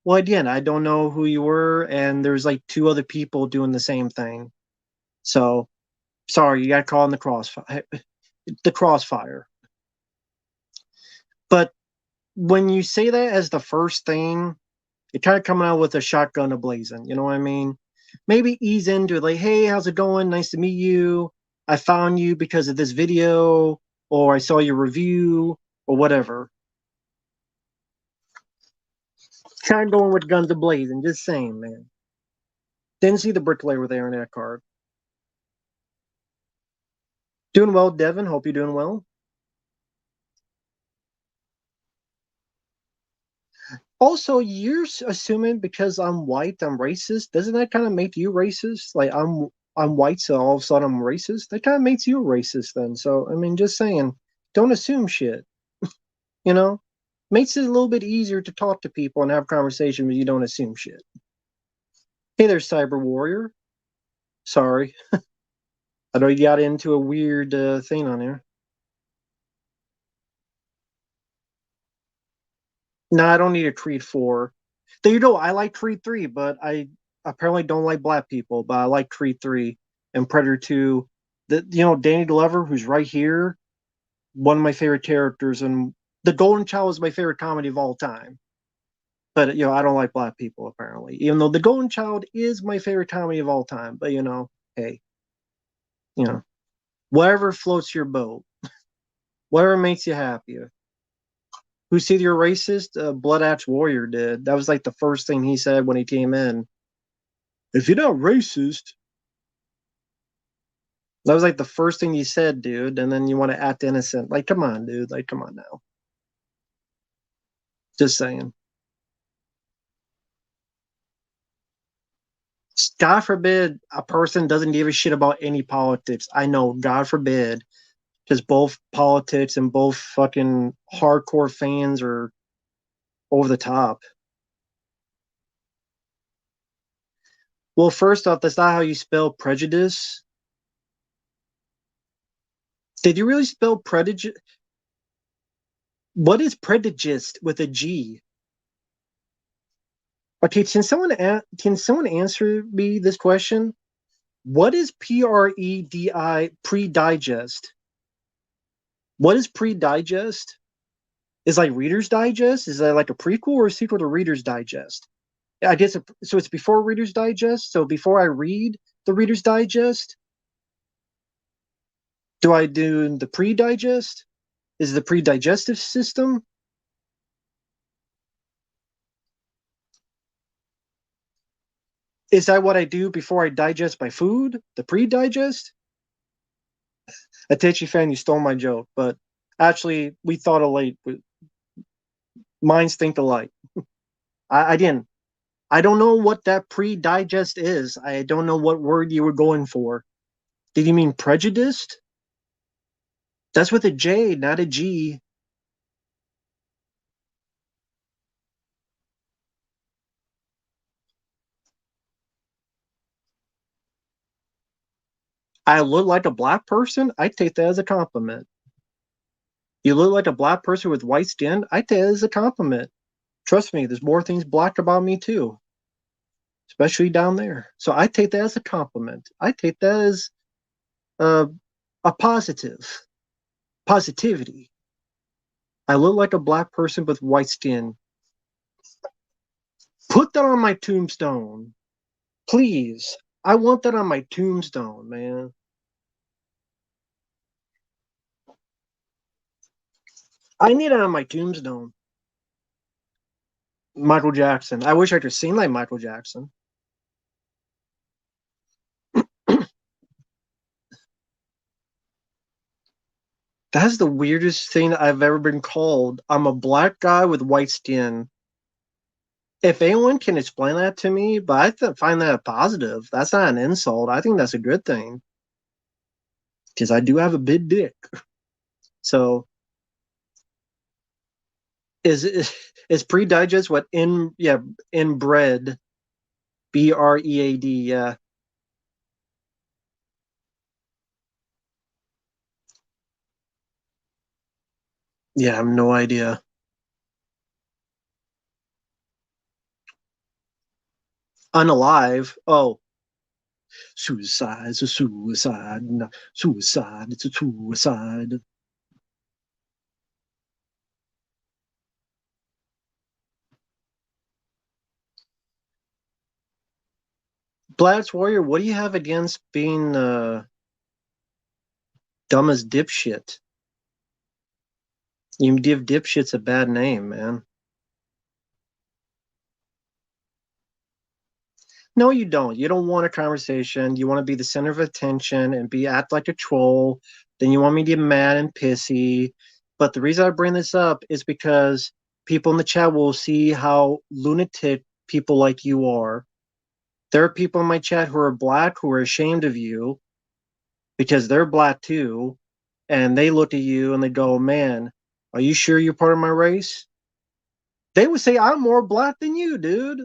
Well, again, I don't know who you were, and there's like two other people doing the same thing. So, sorry, you got caught in the crossfire. The crossfire. But when you say that as the first thing, you're kind of coming out with a shotgun ablazing. You know what I mean? Maybe ease into it, like, hey, how's it going? Nice to meet you. I found you because of this video, or I saw your review, or whatever. Kind of going with guns ablazing. Just saying, man. Didn't see the bricklayer with there in that card. Doing well, Devin. Hope you're doing well. Also, you're assuming because I'm white, I'm racist. Doesn't that kind of make you racist? Like I'm white, so all of a sudden I'm racist. That kind of makes you a racist then. So I mean, just saying, don't assume shit. You know, makes it a little bit easier to talk to people and have conversation when you don't assume shit. Hey there, Cyber Warrior. Sorry, I know you got into a weird thing on here. No, I don't need a Creed 4. There you go. I like Creed 3, but I apparently don't like black people, but I like Creed 3 and Predator 2. Danny Glover, who's right here, one of my favorite characters, and The Golden Child is my favorite comedy of all time. But I don't like black people apparently, even though The Golden Child is my favorite comedy of all time. But hey, you know, whatever floats your boat, whatever makes you happy. Who said you're racist? Blood Axe Warrior did. That was like the first thing he said when he came in. If you're not racist, that was like the first thing he said, dude. And then you want to act innocent. Like, come on, dude. Like, come on now. Just saying. God forbid a person doesn't give a shit about any politics. I know, God forbid, because both politics and both fucking hardcore fans are over the top. Well, first off, that's not how you spell prejudice. Did you really spell prejudice? What is prejudiced with a G? Okay, can someone answer me this question? What is pre-digest? What is pre-digest? Is like Reader's Digest? Is that like a prequel or a sequel to Reader's Digest? I guess so. It's before Reader's Digest. So before I read the Reader's Digest, do I do the pre-digest? Is the pre-digestive system? Is that what I do before I digest my food? The pre-digest? Atechi fan, you stole my joke, but actually, we thought alike. Minds think alike. I didn't. I don't know what that pre-digest is. I don't know what word you were going for. Did you mean prejudiced? That's with a J, not a G. I look like a black person. I take that as a compliment. You look like a black person with white skin. I take that as a compliment. Trust me, there's more things black about me too, especially down there. So I take that as a compliment. I take that as uh, a positivity. I look like a black person with white skin. Put that on my tombstone, please. I want that on my tombstone, man. I need it on my tombstone. Michael Jackson. I wish I could sing like Michael Jackson. That's the weirdest thing I've ever been called. I'm a black guy with white skin. If anyone can explain that to me, but find that a positive. That's not an insult. I think that's a good thing because I do have a big dick. So is pre-digest what in yeah inbred BREAD, yeah. Yeah, I have no idea. Unalive. Oh, suicide. It's a suicide. No, suicide. It's a suicide. Blast Warrior. What do you have against being dumb as dipshit? You give dipshits a bad name, man. No, you don't. You don't want a conversation. You want to be the center of attention and be act like a troll. Then you want me to get mad and pissy. But the reason I bring this up is because people in the chat will see how lunatic people like you are. There are people in my chat who are black who are ashamed of you because they're black too. And they look at you and they go, "Man, are you sure you're part of my race?" They would say, "I'm more black than you, dude."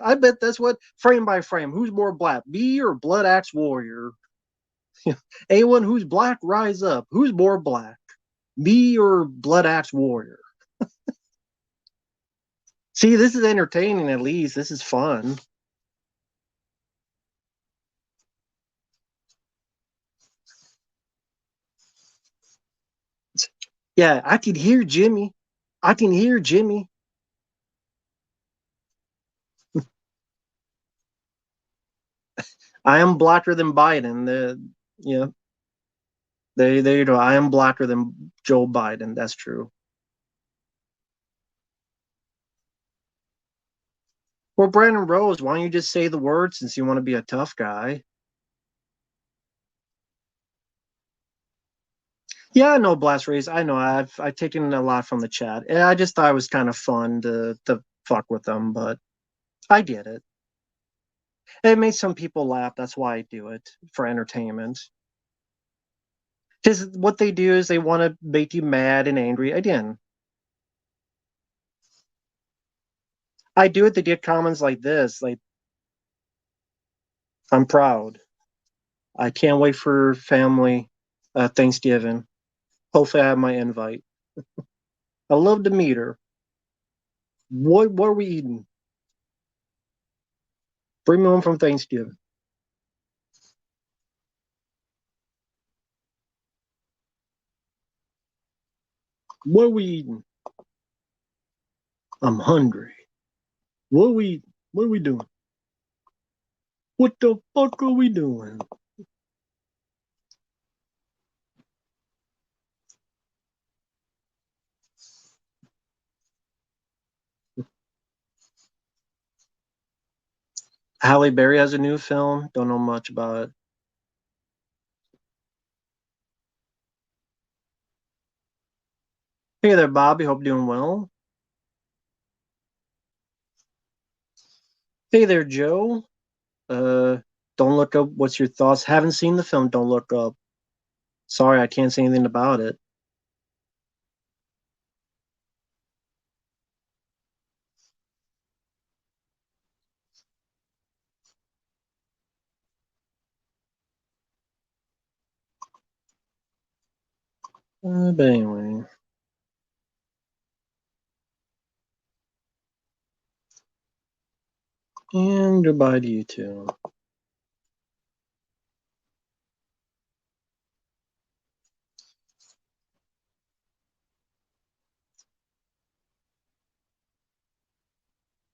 I bet that's what frame by frame. Who's more black, me or Blood Axe Warrior? Anyone who's black, rise up. Who's more black, me or Blood Axe Warrior? See, this is entertaining. At least this is fun. Yeah, I can hear Jimmy. I can hear Jimmy. I am blacker than Biden. Yeah, there you go. I am blacker than Joe Biden. That's true. Well, Brandon Rose, why don't you just say the word since you want to be a tough guy? Yeah, I know Blast Race. I know I've taken a lot from the chat. And I just thought it was kind of fun to fuck with them, but I get it. It makes some people laugh. That's why I do it for entertainment. Because what they do is they want to make you mad and angry. Again, I do it to get comments like this. Like, I'm proud. I can't wait for family Thanksgiving. Hopefully, I have my invite. I love to meet her. What are we eating? Bring me home from Thanksgiving. What are we eating? I'm hungry. What are we doing? What the fuck are we doing? Halle Berry has a new film. Don't know much about it. Hey there, Bobby. Hope you're doing well. Hey there, Joe. Uh, don't look up. What's your thoughts? Haven't seen the film. Don't look up. Sorry, I can't say anything about it. But anyway, and goodbye to you too.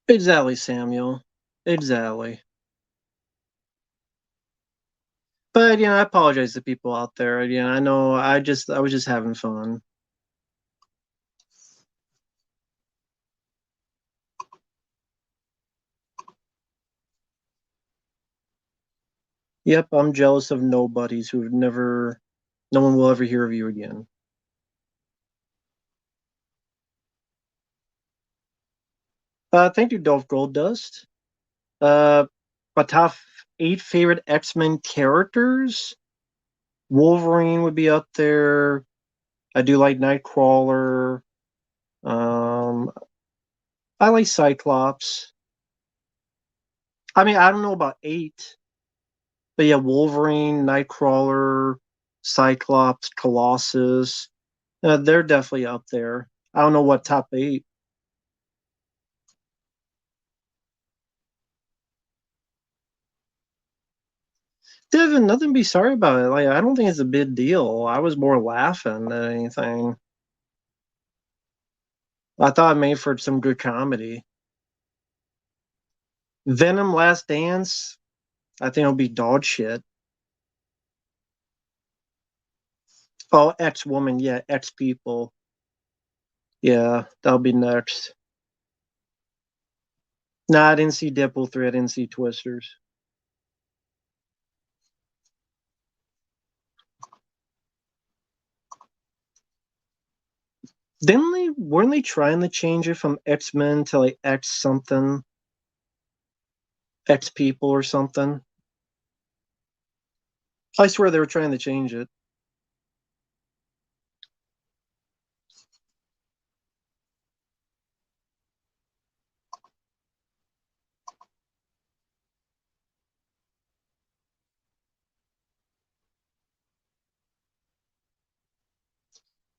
Exactly, Samuel. Exactly. But I apologize to people out there. I know I was just having fun. Yep, I'm jealous of nobodies who've never, no one will ever hear of you again. Thank you, Dolph Goldust. Uh, my top eight favorite X-Men characters. Wolverine would be up there. I do like Nightcrawler. Um, I like Cyclops. I mean, I don't know about eight, but yeah, Wolverine, Nightcrawler, Cyclops, Colossus. They're definitely up there. I don't know what top eight. Devin, nothing to be sorry about it. Like, I don't think it's a big deal. I was more laughing than anything. I thought it made for some good comedy. Venom Last Dance, I think it'll be dog shit. Oh, X Woman, yeah, X People. Yeah, that'll be next. Nah, I didn't see Deadpool 3, I didn't see Twisters. Weren't they trying to change it from X-Men to like X something, X People or something? I swear they were trying to change it.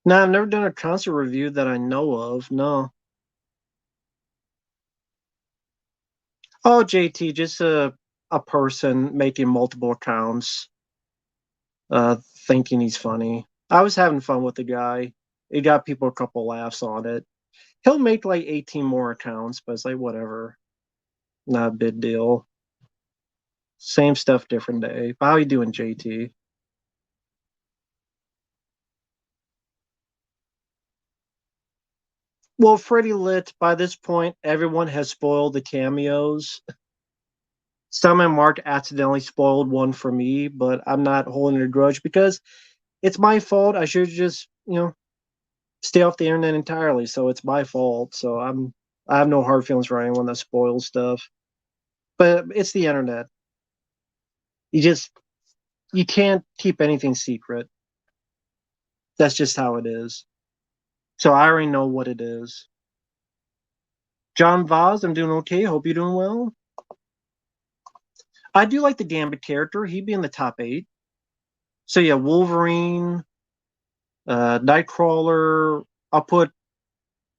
No, I've never done a concert review that I know of. No. Oh, JT, just a person making multiple accounts, uh, thinking he's funny. I was having fun with the guy. It got people a couple laughs on it. He'll make like 18 more accounts, but it's like whatever. Not a big deal. Same stuff, different day. How you doing, JT? Well, Freddie Lit, by this point, everyone has spoiled the cameos. Some and Mark accidentally spoiled one for me, but I'm not holding a grudge because it's my fault. I should just, stay off the internet entirely. So it's my fault. I have no hard feelings for anyone that spoils stuff. But it's the internet. You just you can't keep anything secret. That's just how it is. So I already know what it is. John Vaz, I'm doing okay. Hope you're doing well. I do like the Gambit character. He'd be in the top eight. So yeah, Wolverine, Nightcrawler. I'll put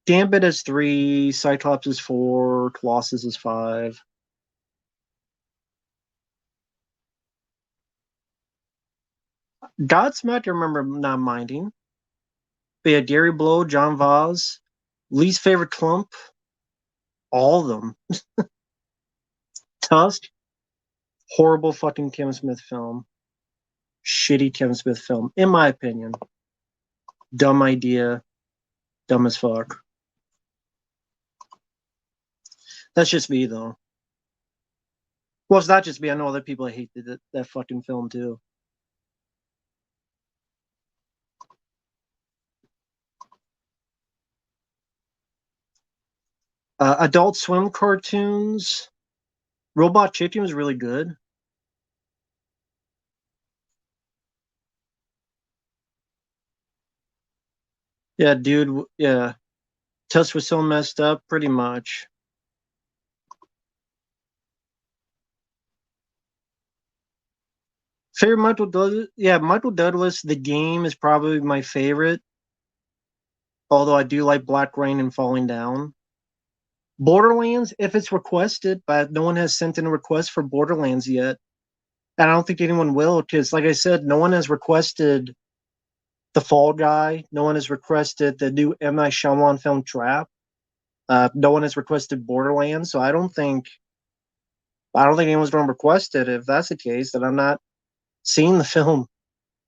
Gambit as three, Cyclops is four, Colossus is five. Godsmack, I remember not minding. But yeah, Gary Blow, John Vaz. Least favorite clump, all of them. Tusk, horrible fucking Kevin Smith film. Shitty Kevin Smith film, in my opinion. Dumb idea, dumb as fuck. That's just me though. Well, it's not just me. I know other people that hate that fucking film too. Adult Swim cartoons. Robot Chicken was really good. Yeah, dude. Yeah, Tusk was so messed up. Pretty much. Favorite Michael Douglas? Yeah, Michael Douglas. The Game is probably my favorite. Although I do like Black Rain and Falling Down. Borderlands, if it's requested, but no one has sent in a request for Borderlands yet. And I don't think anyone will, because like I said, no one has requested The Fall Guy. No one has requested the new M. Night Shyamalan film Trap. No one has requested Borderlands, so I don't think anyone's going to request it. If that's the case, then I'm not seeing the film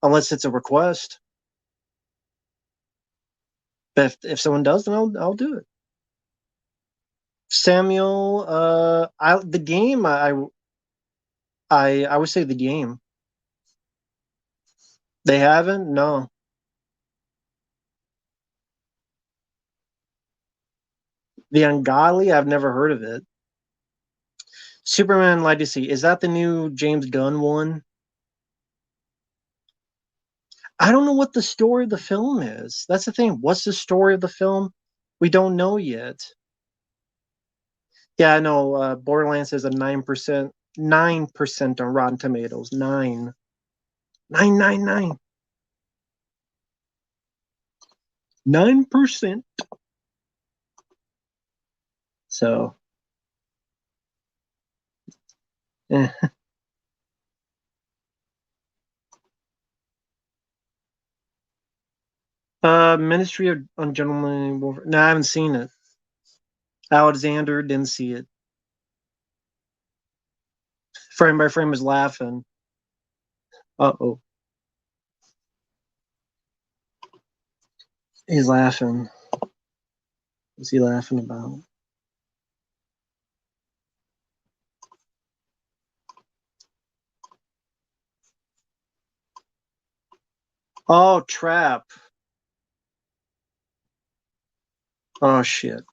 unless it's a request. But if someone does, then I'll do it. Samuel, the game I would say the game. They haven't? No. The Ungodly, I've never heard of it. Superman Legacy, is that the new James Gunn one? I don't know what the story of the film is. That's the thing. What's the story of the film? We don't know yet. Yeah, I know. Borderlands has a 9% on Rotten Tomatoes. 9. 9%. So, eh. Ministry of Ungentlemanly Warfare. No, I haven't seen it. Alexander didn't see it. Frame by frame is laughing. Uh-oh. He's laughing. What's he laughing about? Oh, Trap. Oh, shit.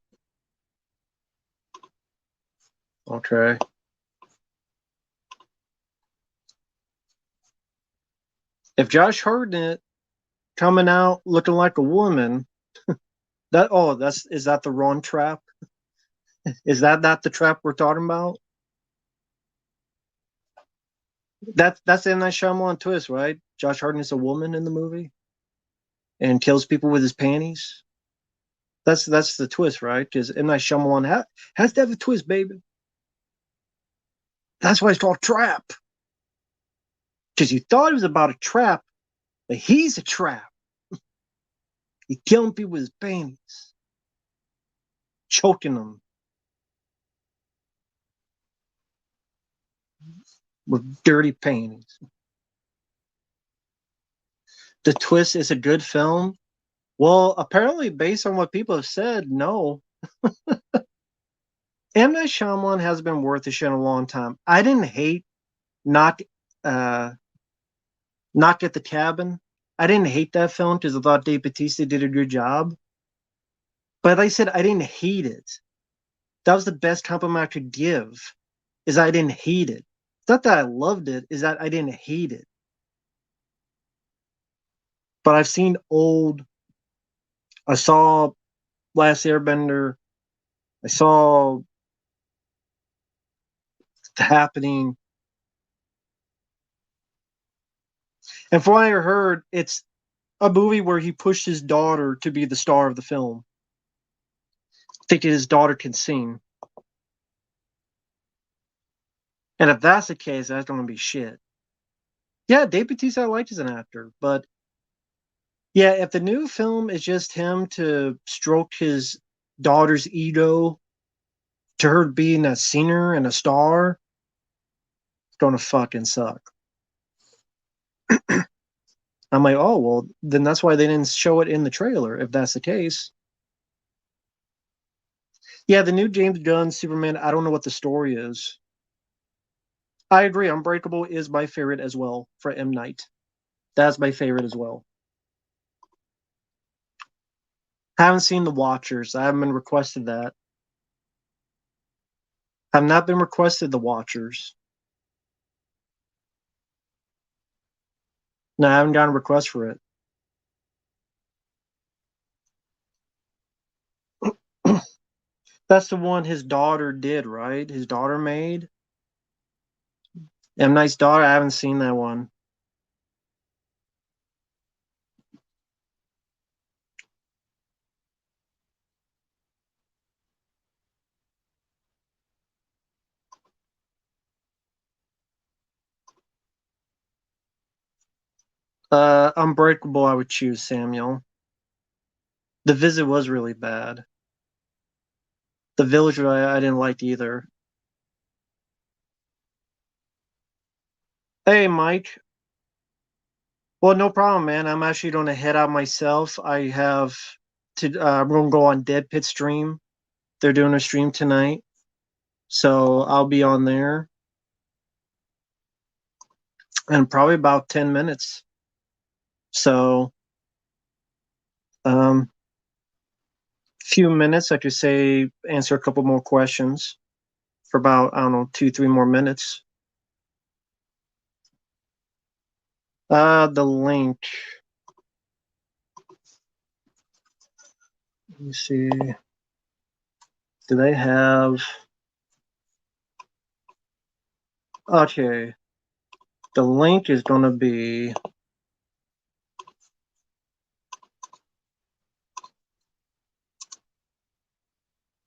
Okay. If Josh Hartnett coming out looking like a woman, is that the wrong trap? Is that not the trap we're talking about? That's in that Shyamalan twist, right? Josh Hartnett's a woman in the movie and kills people with his panties. That's the twist, right? Because M Night Shyamalan has to have a twist, baby. That's why it's called Trap. Because you thought it was about a trap, but he's a trap. He's killing people with his panties, choking them with dirty panties. The twist is a good film. Well, apparently, based on what people have said, no. M Night Shyamalan has been worth the shit in a long time. I didn't hate Knock uh, Knock at the Cabin. I didn't hate that film because I thought Dave Bautista did a good job. But like I said, I didn't hate it. That was the best compliment I could give. Is I didn't hate it. It's not that I loved it. Is that I didn't hate it. But I've seen old. I saw Last Airbender. I saw The Happening. And from what I heard, it's a movie where he pushed his daughter to be the star of the film, thinking his daughter can sing. And if that's the case, that's going to be shit. Yeah, Dave Bautista I liked as an actor, but yeah, if the new film is just him to stroke his daughter's ego to her being a singer and a star, it's going to fucking suck. I'm like, oh, well, then that's why they didn't show it in the trailer, if that's the case. Yeah, the new James Gunn Superman, I don't know what the story is. I agree. Unbreakable is my favorite as well for M. Night. That's my favorite as well. I haven't seen The Watchers. I haven't been requested that. I've not been requested The Watchers. No, I haven't gotten a request for it. That's the one his daughter did, right? His daughter made. M. Night's daughter. I haven't seen that one. Unbreakable, I would choose Samuel. The Visit was really bad. The Village, I didn't like either. Hey, Mike. Well, no problem, man. I'm actually going to head out myself. I have to. I'm going to go on Dead Pit stream. They're doing a stream tonight, so I'll be on there. and probably about 10 minutes. So, few minutes, I could say, answer a couple more questions for about, I don't know, 2, 3 more minutes. The link. Let me see. Do they have? Okay. The link is going to be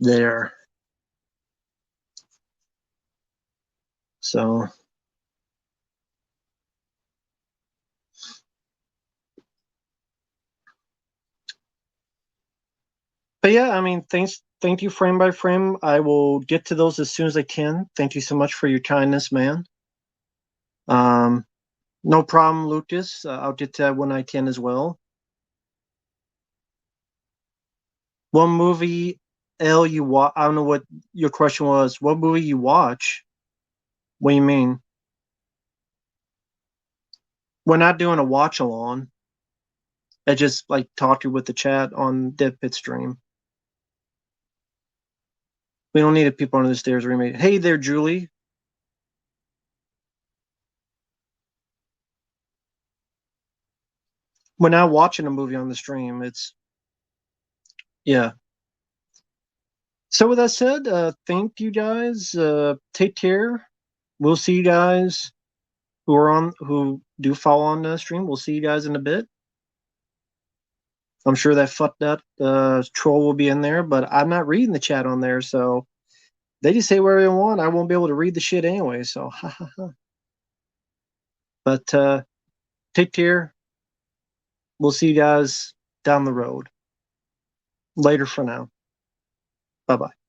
there. So, but yeah, I mean, thank you frame by frame. I will get to those as soon as I can. Thank you so much for your kindness, man. Um, no problem, Lucas. I'll get to that when I can as well. One movie, L, you watch? I don't know what your question was. What movie you watch? What do you mean? We're not doing a watch along. I just like talking with the chat on Dead Pit stream. We don't need a People Under the Stairs remake. Hey there, Julie. We're not watching a movie on the stream. It's yeah. So with that said, thank you guys. Take care. We'll see you guys who do follow on the stream. We'll see you guys in a bit. I'm sure that fucked up troll will be in there, but I'm not reading the chat on there, so they just say whatever they want. I won't be able to read the shit anyway, so ha ha ha. But take care. We'll see you guys down the road. Later for now. Bye bye.